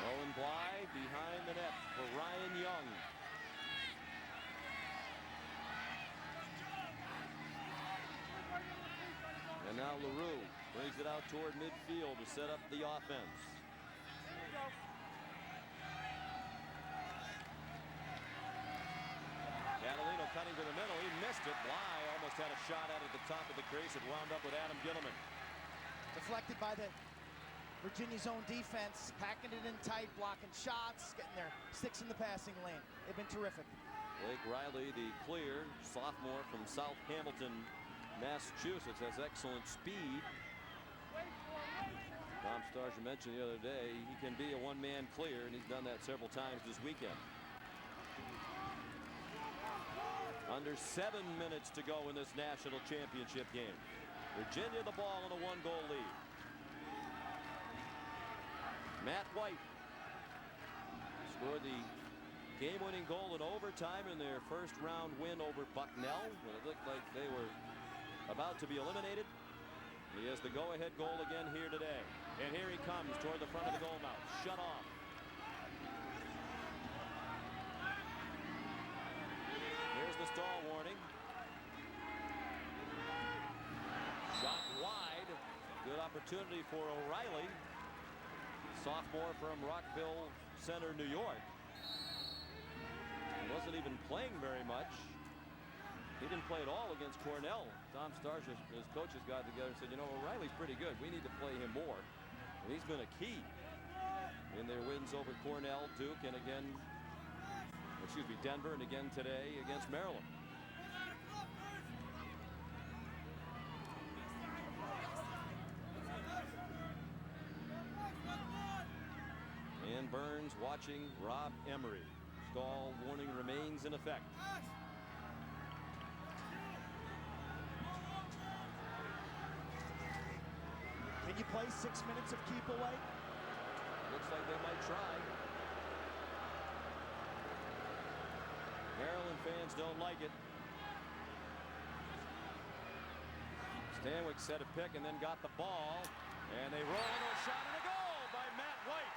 Owen Bly behind the net for Ryan Young. And now LaRue brings it out toward midfield to set up the offense. Catalino cutting to the middle. He missed it. Bly almost had a shot out at the top of the crease. It wound up with Adam Gilliman. Deflected by the Virginia's own defense, packing it in tight, blocking shots, getting their sticks in the passing lane. They've been terrific. Blake Riley, the clear sophomore from South Hamilton, Massachusetts, has excellent speed. Tom Starsia mentioned the other day he can be a one-man clear, and he's done that several times this weekend. Under 7 minutes to go in this national championship game. Virginia the ball in a 1-goal lead. Matt White scored the game-winning goal in overtime in their first-round win over Bucknell when it looked like they were about to be eliminated. He has the go-ahead goal again here today. And here he comes toward the front of the goal mouth. Shut off. Here's the stall warning. Shot wide. Good opportunity for O'Reilly. Sophomore from Rockville Center, New York. He wasn't even playing very much. He didn't play at all against Cornell. Tom Starsia, his coaches, got together and said, you know, O'Reilly's pretty good. We need to play him more. And he's been a key in their wins over Cornell, Duke, and again, Denver, and again today against Maryland. And Burns watching Rob Emery. Stall warning remains in effect. Can you play 6 minutes of keep away? Looks like they might try. Maryland fans don't like it. Stanwyck set a pick and then got the ball. And they roll into a shot and a goal by Matt White.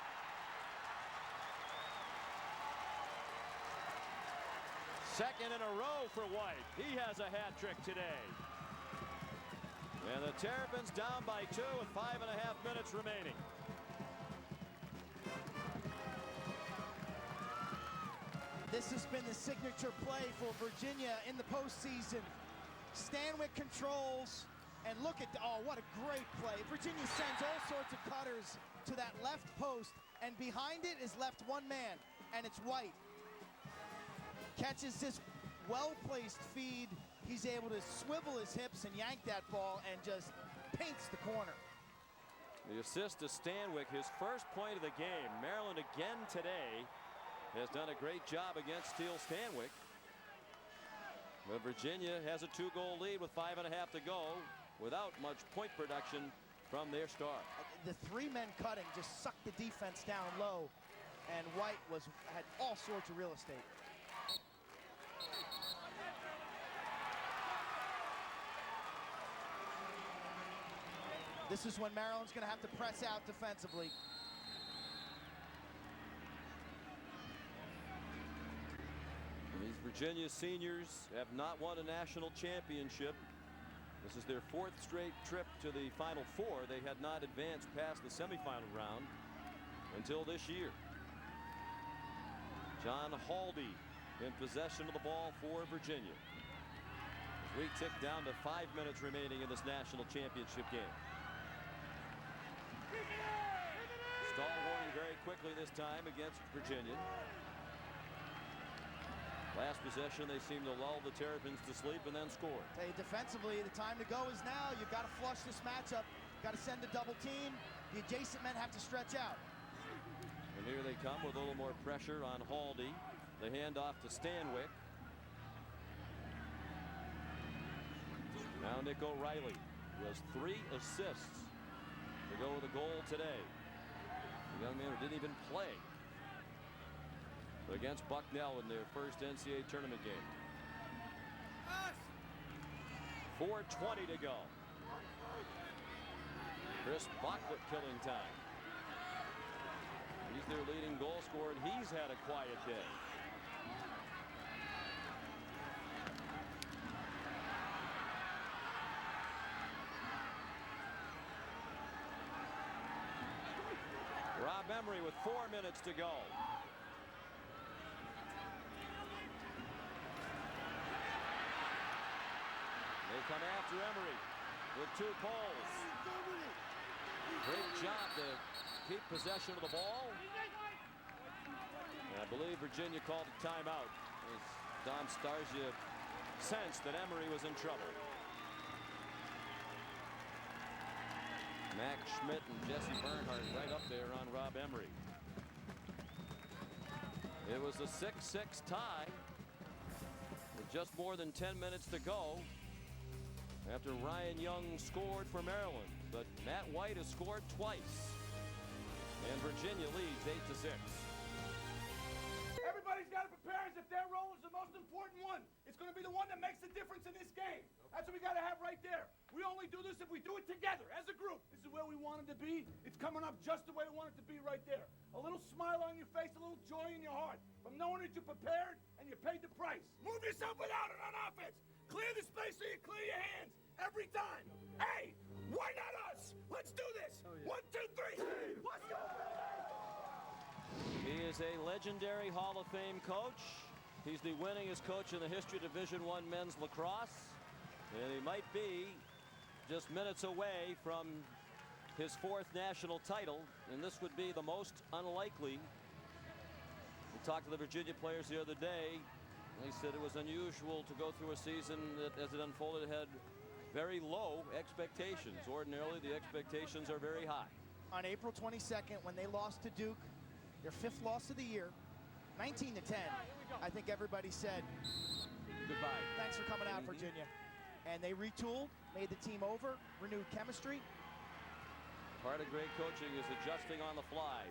Second in a row for White. He has a hat trick today. And the Terrapins down by 2 with 5.5 minutes remaining. This has been the signature play for Virginia in the postseason. Stanwyck controls, and look at, oh, what a great play. Virginia sends all sorts of cutters to that left post, and behind it is left one man, and it's White. Catches this well-placed feed. He's able to swivel his hips and yank that ball and just paints the corner. The assist to Stanwyck, his first point of the game. Maryland again today has done a great job against Steele Stanwyck. But Virginia has a 2-goal lead with 5.5 to go without much point production from their star. The 3 men cutting just sucked the defense down low, and White had all sorts of real estate. This is when Maryland's going to have to press out defensively. These Virginia seniors have not won a national championship. This is their 4th straight trip to the Final Four. They had not advanced past the semifinal round until this year. John Haldy in possession of the ball for Virginia. As we tick down to 5 minutes remaining in this national championship game. Stall warning very quickly this time against Virginia. Last possession, they seem to lull the Terrapins to sleep and then score. Tell you, defensively, the time to go is now. You've got to flush this matchup. Got to send a double team. The adjacent men have to stretch out. And here they come with a little more pressure on Haldy. The handoff to Stanwyck. Now Nick O'Reilly, who has 3 assists to go with a goal today. The young man who didn't even play against Bucknell in their first NCAA tournament game. 4:20 to go. Chris Bachlet killing time. He's their leading goal scorer, and he's had a quiet day. Rob Emery with 4 minutes to go. They come after Emery with 2 poles. Great job to keep possession of the ball. And I believe Virginia called a timeout as Tom Starsia sensed that Emery was in trouble. Max Schmidt and Jesse Bernhardt right up there on Rob Emery. It was a 6-6 tie with just more than 10 minutes to go after Ryan Young scored for Maryland, but Matt White has scored twice, and Virginia leads 8-6. Everybody's got to prepare as if their role is the most important one. It's going to be the one that makes the difference in this game. That's what we got to have right there. We only do this if we do it together, as a group. This is where we wanted to be. It's coming up just the way we want it to be right there. A little smile on your face, a little joy in your heart, from knowing that you're prepared and you paid the price. Move yourself without it on offense. Clear the space so you clear your hands every time. Hey, why not us? Let's do this. 1, 2, 3. Let's go. He is a legendary Hall of Fame coach. He's the winningest coach in the history of Division I men's lacrosse. And he might be just minutes away from his 4th national title. And this would be the most unlikely. We talked to the Virginia players the other day. They said it was unusual to go through a season that, as it unfolded, had very low expectations. Ordinarily, the expectations are very high. On April 22nd, when they lost to Duke, their 5th loss of the year, 19-10, I think everybody said, goodbye. Thanks for coming out, Virginia. And they retooled, made the team over, renewed chemistry. Part of great coaching is adjusting on the fly.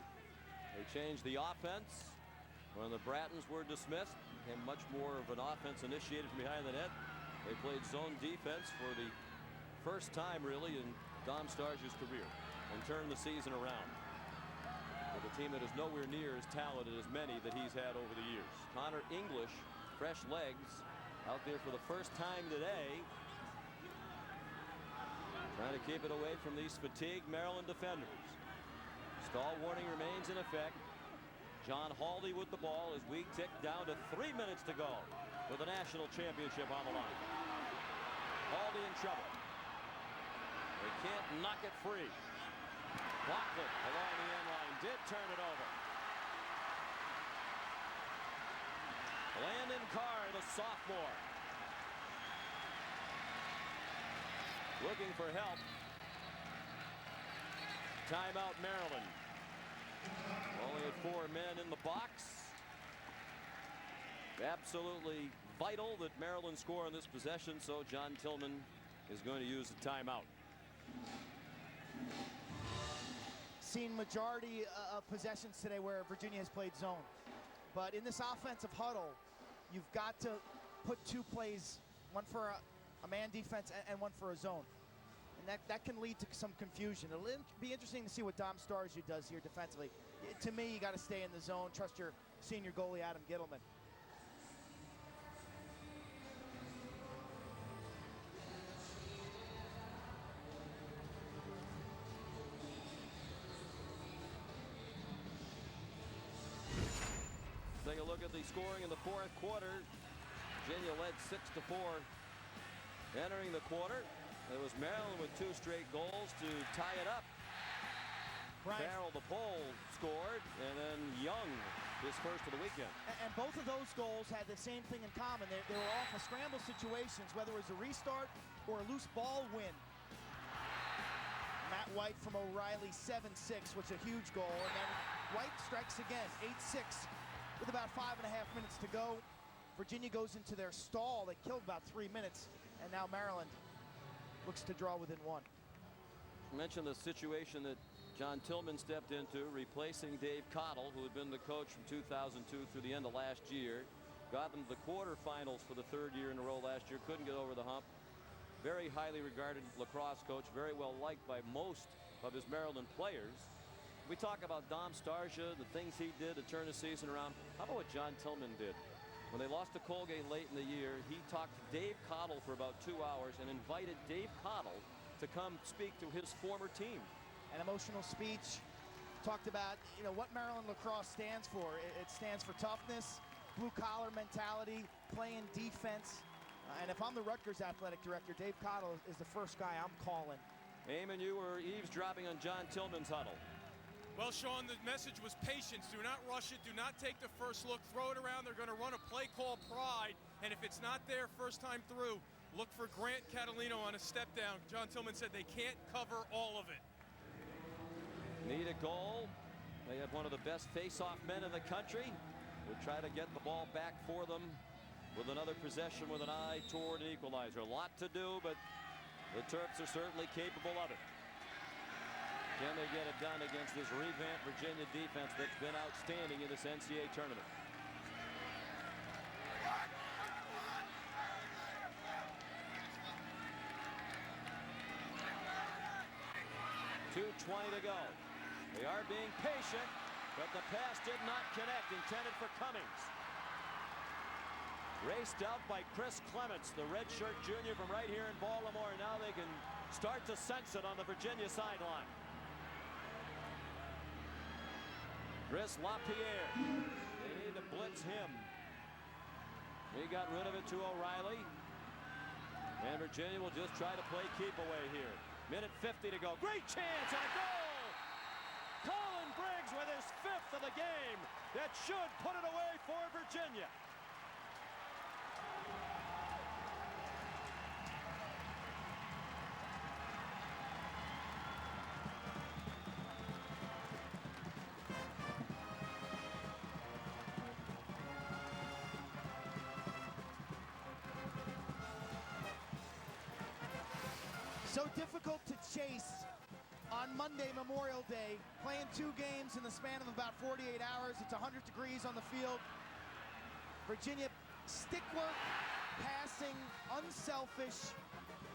They changed the offense when the Brattons were dismissed, became much more of an offense initiated from behind the net. They played zone defense for the first time, really, in Dom Starsia's career, and turned the season around. With a team that is nowhere near as talented as many that he's had over the years. Connor English, fresh legs, out there for the first time today. Trying to keep it away from these fatigued Maryland defenders. Stall warning remains in effect. John Haldy with the ball as we tick down to 3 minutes to go with the national championship on the line. Haldy in trouble. They can't knock it free. Blocked along the end line, did turn it over. Landon Carr, the sophomore, looking for help. Timeout, Maryland. Only had 4 men in the box. Absolutely vital that Maryland score on this possession, so John Tillman is going to use the timeout. Seen majority of possessions today where Virginia has played zone. But in this offensive huddle, you've got to put 2 plays, one for a man defense and one for a zone. And that can lead to some confusion. It'll be interesting to see what Dom Starsia does here defensively. To me, you got to stay in the zone. Trust your senior goalie, Adam Gittleman. Take a look at the scoring in the 4th quarter. Virginia led 6-4 entering the quarter. It was Maryland with 2 straight goals to tie it up. Farrell, the pole, scored, and then Young, his first of the weekend. And both of those goals had the same thing in common. They were off of scramble situations, whether it was a restart or a loose ball win. Matt White from O'Reilly, 7-6, was a huge goal. And then White strikes again, 8-6. With about 5.5 minutes to go, Virginia goes into their stall. They killed about 3 minutes, and now Maryland looks to draw within 1. I mentioned the situation that John Tillman stepped into, replacing Dave Cottle, who had been the coach from 2002 through the end of last year. Got them to the quarterfinals for the 3rd year in a row last year. Couldn't get over the hump. Very highly regarded lacrosse coach, very well liked by most of his Maryland players. We talk about Dom Starsia, the things he did to turn the season around. How about what John Tillman did? When they lost to Colgate late in the year, he talked to Dave Cottle for about 2 hours and invited Dave Cottle to come speak to his former team. An emotional speech. Talked about, what Maryland lacrosse stands for. It stands for toughness, blue-collar mentality, playing defense. And if I'm the Rutgers athletic director, Dave Cottle is the first guy I'm calling. Eamon, you were eavesdropping on John Tillman's huddle. Well, Sean, the message was patience. Do not rush it. Do not take the first look. Throw it around. They're going to run a play called Pride. And if it's not there first time through, look for Grant Catalino on a step down. John Tillman said they can't cover all of it. need a goal. They have one of the best face-off men in the country. Would try to get the ball back for them with another possession with an eye toward an equalizer. A lot to do, but the Terps are certainly capable of it. Can they get it done against this revamped Virginia defense that's been outstanding in this NCAA tournament? .220 to go. They are being patient, but the pass did not connect, intended for Cummings. Raced out by Chris Clements, the redshirt junior from right here in Baltimore. Now they can start to sense it on the Virginia sideline. Chris LaPierre. They need to blitz him. He got rid of it to O'Reilly. And Virginia will just try to play keep away here. Minute 50 to go. Great chance and a goal! Colin Briggs with his 5th of the game. That should put it away for Virginia. So difficult to chase on Monday, Memorial Day, playing 2 games in the span of about 48 hours. It's 100 degrees on the field. Virginia, stick work, passing, unselfish,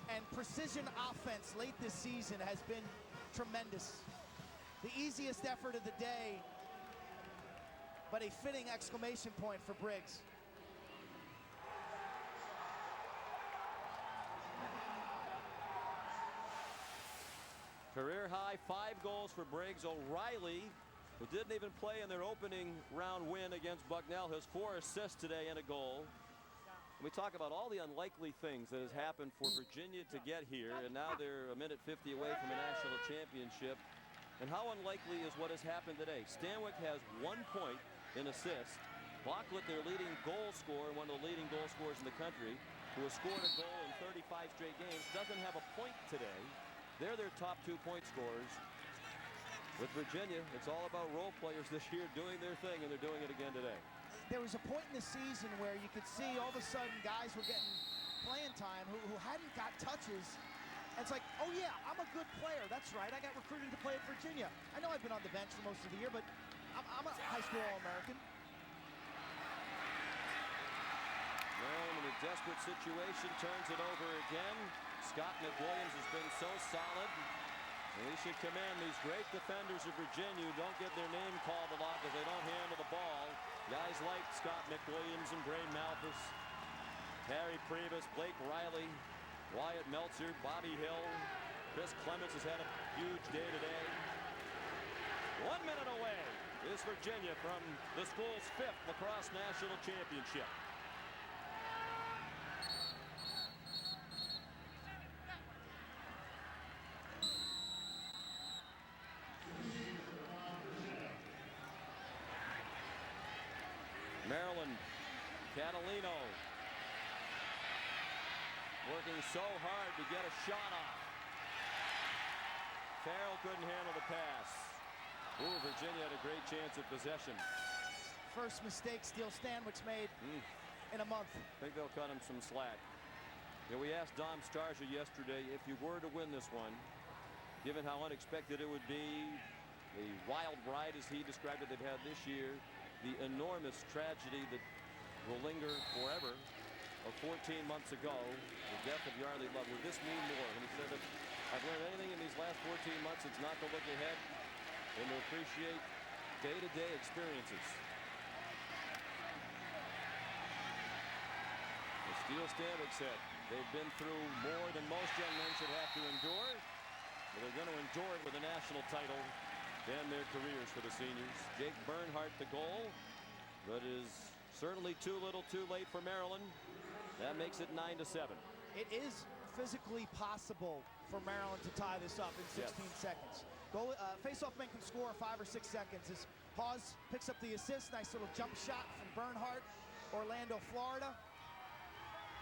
and precision offense late this season has been tremendous. The easiest effort of the day, but a fitting exclamation point for Briggs. Career high 5 goals for Briggs. O'Reilly, who didn't even play in their opening round win against Bucknell, has 4 assists today and a goal. And we talk about all the unlikely things that has happened for Virginia to get here, and now they're a minute 50 away from a national championship. And how unlikely is what has happened today? Stanwyck has 1 point in assists. Bocklet, their leading goal scorer, one of the leading goal scorers in the country, who has scored a goal in 35 straight games, doesn't have a point today. They're their top 2 point scorers. With Virginia, it's all about role players this year doing their thing, and they're doing it again today. There was a point in the season where you could see all of a sudden guys were getting playing time who hadn't got touches. And it's like, oh yeah, I'm a good player. That's right, I got recruited to play at Virginia. I know I've been on the bench for most of the year, but I'm a high school All-American. Well, in a desperate situation, turns it over again. Scott McWilliams has been so solid. And he should commend these great defenders of Virginia who don't get their name called a lot because they don't handle the ball. Guys like Scott McWilliams and Braden Malthus, Harry Priebus, Blake Riley, Wyatt Meltzer, Bobby Hill. Chris Clements has had a huge day today. 1 minute away is Virginia from the school's 5th lacrosse national championship. Maryland, Catalino working so hard to get a shot off. Farrell couldn't handle the pass. Ooh, Virginia had a great chance at possession. First mistake Steele Stanwyck's made in a month. I think they'll cut him some slack. Yeah, we asked Dom Starsia yesterday if you were to win this one, given how unexpected it would be, the wild ride as he described it they've had this year, the enormous tragedy that will linger forever of 14 months ago, the death of Yarley Love. Would this mean more? And he said, if I've learned anything in these last 14 months, it's not to look ahead and to appreciate day-to-day experiences. As Steele Stanwyck said, they've been through more than most young men should have to endure, but they're going to endure it with a national title. End their careers for the seniors. Jake Bernhardt the goal, but is certainly too little too late for Maryland. That makes it 9-7. It is physically possible for Maryland to tie this up in 16 seconds. Goal, face-off men can score 5 or 6 seconds. As Hawes picks up the assist, nice little jump shot from Bernhardt, Orlando, Florida.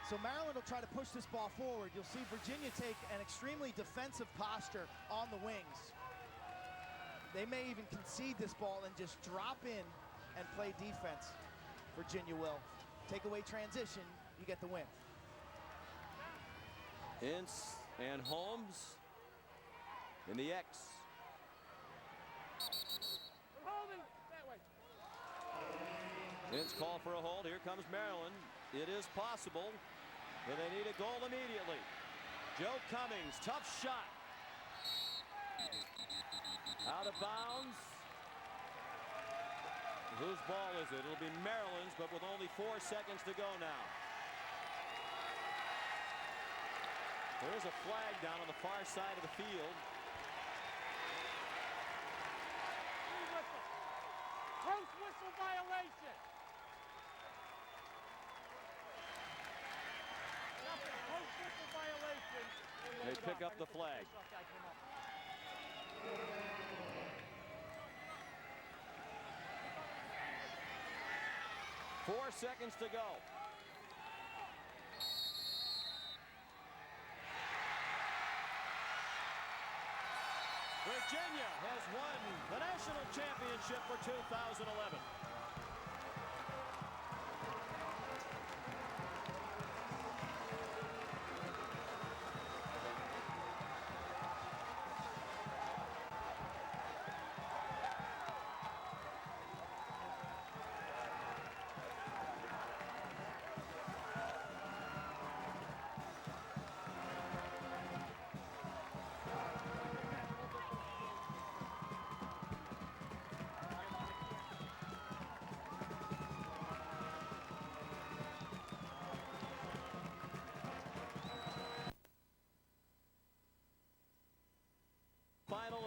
So Maryland will try to push this ball forward. You'll see Virginia take an extremely defensive posture on the wings. They may even concede this ball and just drop in and play defense. Virginia will. Take away transition, you get the win. Ince and Holmes in the X. Ince call for a hold. Here comes Maryland. It is possible, but they need a goal immediately. Joe Cummings, tough shot. Out of bounds. Whose ball is it? It'll be Maryland's, but with only 4 seconds to go now. There is a flag down on the far side of the field. Post whistle violation. Post whistle violation. They pick up the flag. 4 seconds to go. Virginia has won the national championship for 2011.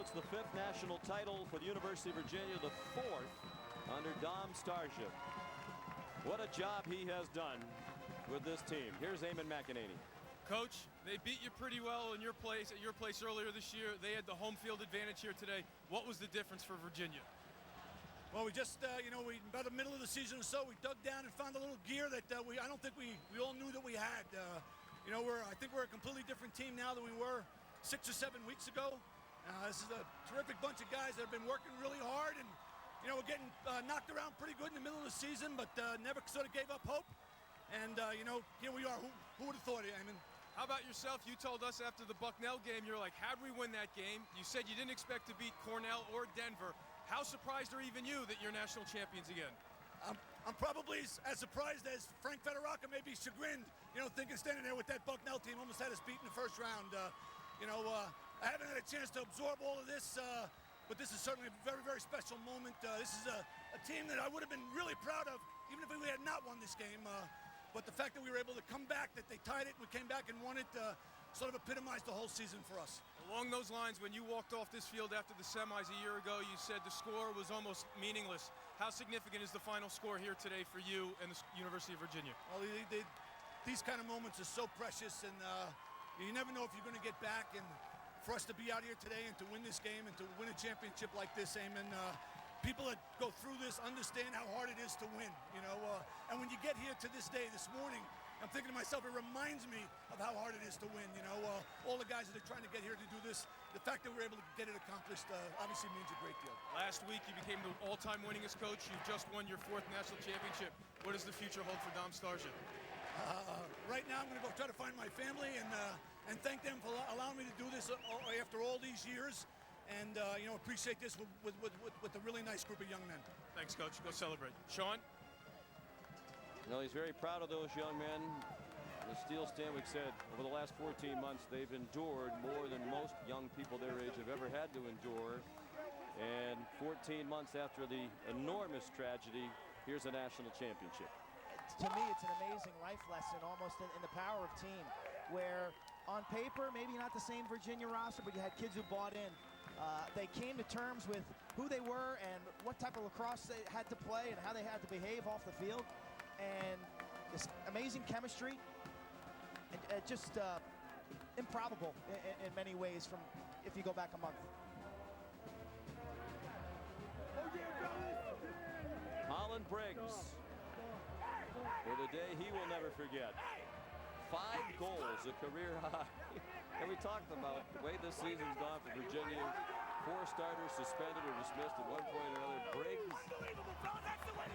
It's the 5th national title for the University of Virginia, the 4th under Dom Starship. What a job he has done with this team. Here's Eamon McEnany. Coach, they beat you pretty well in your place at your place earlier this year. They had the home field advantage here today. What was the difference for Virginia? Well, we just, we about the middle of the season or so, we dug down and found a little gear that I don't think we all knew that we had. I think we're a completely different team now than we were 6 or 7 weeks ago. This is a terrific bunch of guys that have been working really hard, and we're getting knocked around pretty good in the middle of the season, but never sort of gave up hope. And here we are. Who would have thought it? I mean, how about yourself? You told us after the Bucknell game, you're like, how'd we win that game? You said you didn't expect to beat Cornell or Denver. How surprised are even you that you're national champions again? I'm probably as surprised as Frank Federaca may be chagrined. Thinking standing there with that Bucknell team almost had us beat in the first round. I haven't had a chance to absorb all of this, but this is certainly a very, very special moment. This is a team that I would have been really proud of, even if we had not won this game. But the fact that we were able to come back, that they tied it, we came back and won it, sort of epitomized the whole season for us. Along those lines, when you walked off this field after the semis a year ago, you said the score was almost meaningless. How significant is the final score here today for you and the University of Virginia? Well, these kind of moments are so precious, and you never know if you're going to get back. And for us to be out here today and to win this game and to win a championship like this, Eamon, people that go through this understand how hard it is to win, and when you get here to this day, this morning, I'm thinking to myself, it reminds me of how hard it is to win, all the guys that are trying to get here to do this, the fact that we're able to get it accomplished obviously means a great deal. Last week, you became the all-time winningest coach. You've just won your 4th national championship. What does the future hold for Dom Starship? Right now, I'm going to go try to find my family and thank them for allowing me to do this after all these years, and appreciate this with a really nice group of young men. Thanks, Coach. Go celebrate. Sean? Well, he's very proud of those young men. As Steele Stanwyk said, over the last 14 months, they've endured more than most young people their age have ever had to endure. And 14 months after the enormous tragedy, here's a national championship. To me, it's an amazing life lesson, almost in the power of team, where on paper, maybe not the same Virginia roster, but you had kids who bought in. They came to terms with who they were and what type of lacrosse they had to play and how they had to behave off the field. And this amazing chemistry, and just improbable in many ways from if you go back a month. Holland Briggs, for the day he will never forget. 5 goals, a career high. And we talked about the way this season's gone for Virginia. 4 starters suspended or dismissed at one point or another. Briggs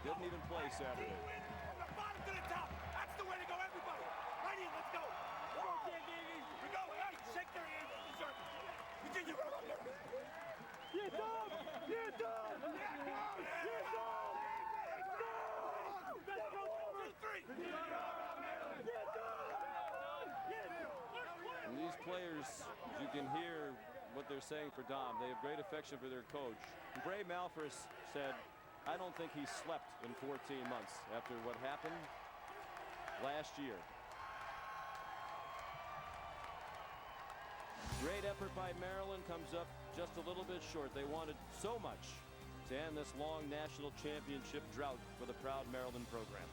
didn't even play Saturday. From the bottom to the top. That's the way to go, everybody. Right in, let's go. Come on, we go. Hey, shake their hands. Deserve it. Virginia, go. Get up! Get up! Get up! Get up! Let's go. 1, 2, 3. Get up! And these players, as you can hear what they're saying for Dom, they have great affection for their coach. Bray Malphurs said, I don't think he slept in 14 months after what happened last year. Great effort by Maryland, comes up just a little bit short. They wanted so much to end this long national championship drought for the proud Maryland program.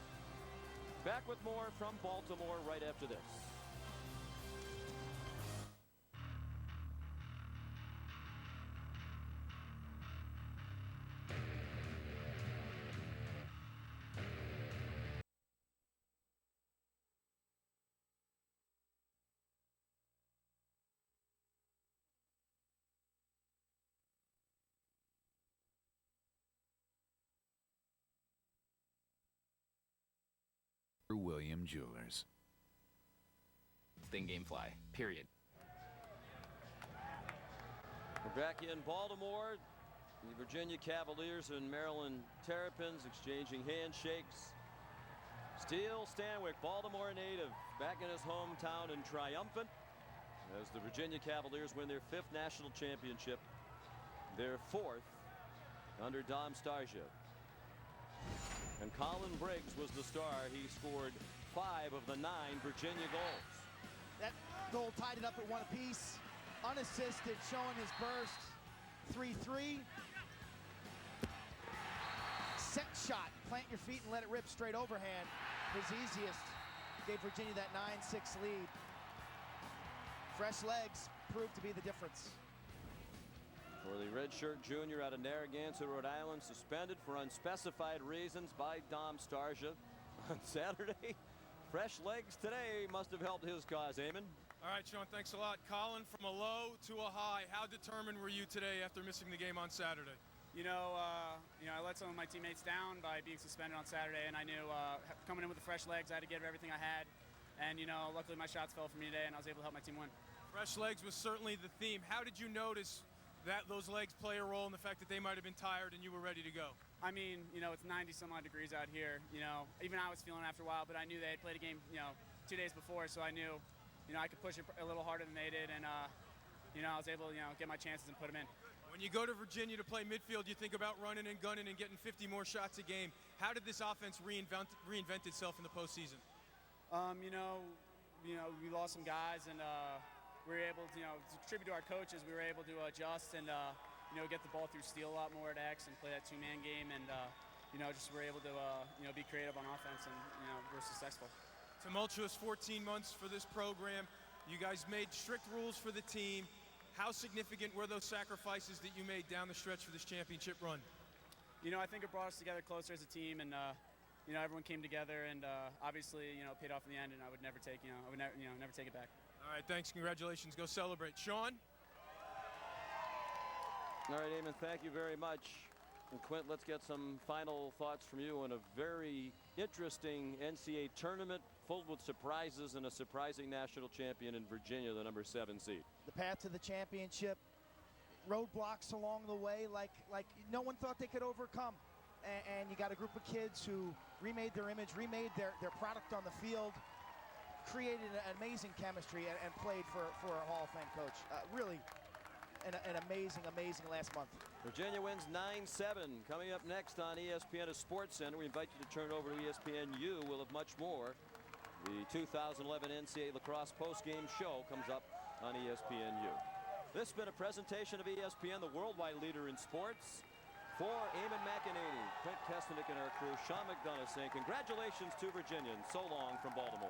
Back with more from Baltimore right after this. William Jewelers. Thing game fly, period. We're back in Baltimore. The Virginia Cavaliers and Maryland Terrapins exchanging handshakes. Steele Stanwyck, Baltimore native, back in his hometown and triumphant as the Virginia Cavaliers win their 5th national championship, their 4th under Dom Starsia. And Colin Briggs was the star. He scored 5 of the 9 Virginia goals. That goal tied it up at 1 apiece. Unassisted, showing his burst. 3-3. Set shot. Plant your feet and let it rip straight overhand. His easiest. Gave Virginia that 9-6 lead. Fresh legs proved to be the difference. For the redshirt junior out of Narragansett, Rhode Island, suspended for unspecified reasons by Dom Starsia on Saturday. Fresh legs today must have helped his cause, Eamon. All right, Sean, thanks a lot. Colin, from a low to a high, how determined were you today after missing the game on Saturday? I let some of my teammates down by being suspended on Saturday, and I knew coming in with the fresh legs, I had to give everything I had. And, luckily my shots fell for me today, and I was able to help my team win. Fresh legs was certainly the theme. How did you notice that those legs play a role in the fact that they might have been tired and you were ready to go? I mean, it's 90 some odd degrees out here. Even I was feeling it after a while, but I knew they had played a game, 2 days before, so I knew, I could push it a little harder than they did, and I was able to, get my chances and put them in. When you go to Virginia to play midfield, you think about running and gunning and getting 50 more shots a game. How did this offense reinvent itself in the postseason? We lost some guys, and we were able to, to contribute to our coaches. We were able to adjust and, get the ball through Steele a lot more at X and play that 2-man game, and, just were able to, be creative on offense, and, we're successful. Tumultuous 14 months for this program. You guys made strict rules for the team. How significant were those sacrifices that you made down the stretch for this championship run? I think it brought us together closer as a team, and, everyone came together, and obviously, paid off in the end, and I would never take, never take it back. All right, thanks, congratulations, go celebrate. Sean? All right, Eamon, thank you very much. And Quint, let's get some final thoughts from you on a very interesting NCAA tournament filled with surprises and a surprising national champion in Virginia, the number 7 seed. The path to the championship, roadblocks along the way like no one thought they could overcome. And you got a group of kids who remade their image, remade their product on the field, created an amazing chemistry, and played for a Hall of Fame coach. Really an amazing last month. Virginia wins 9-7. Coming up next on ESPN, a Sports Center. We invite you to turn over to ESPNU. We'll have much more. The 2011 NCAA Lacrosse postgame show comes up on ESPNU. This has been a presentation of ESPN, the worldwide leader in sports. For Eamon McEnany, Clint Kestenik, and our crew, Sean McDonough saying congratulations to Virginians. So long from Baltimore.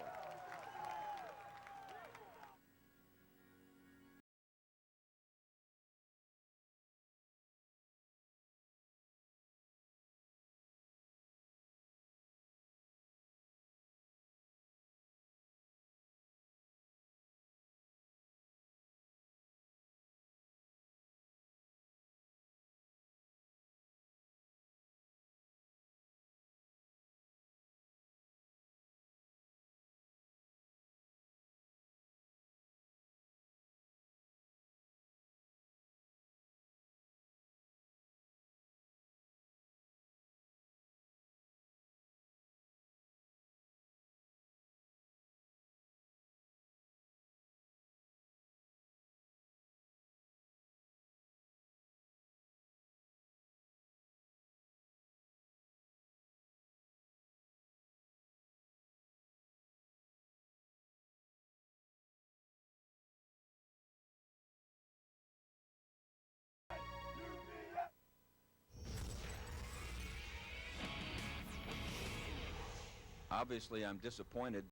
obviously I'm disappointed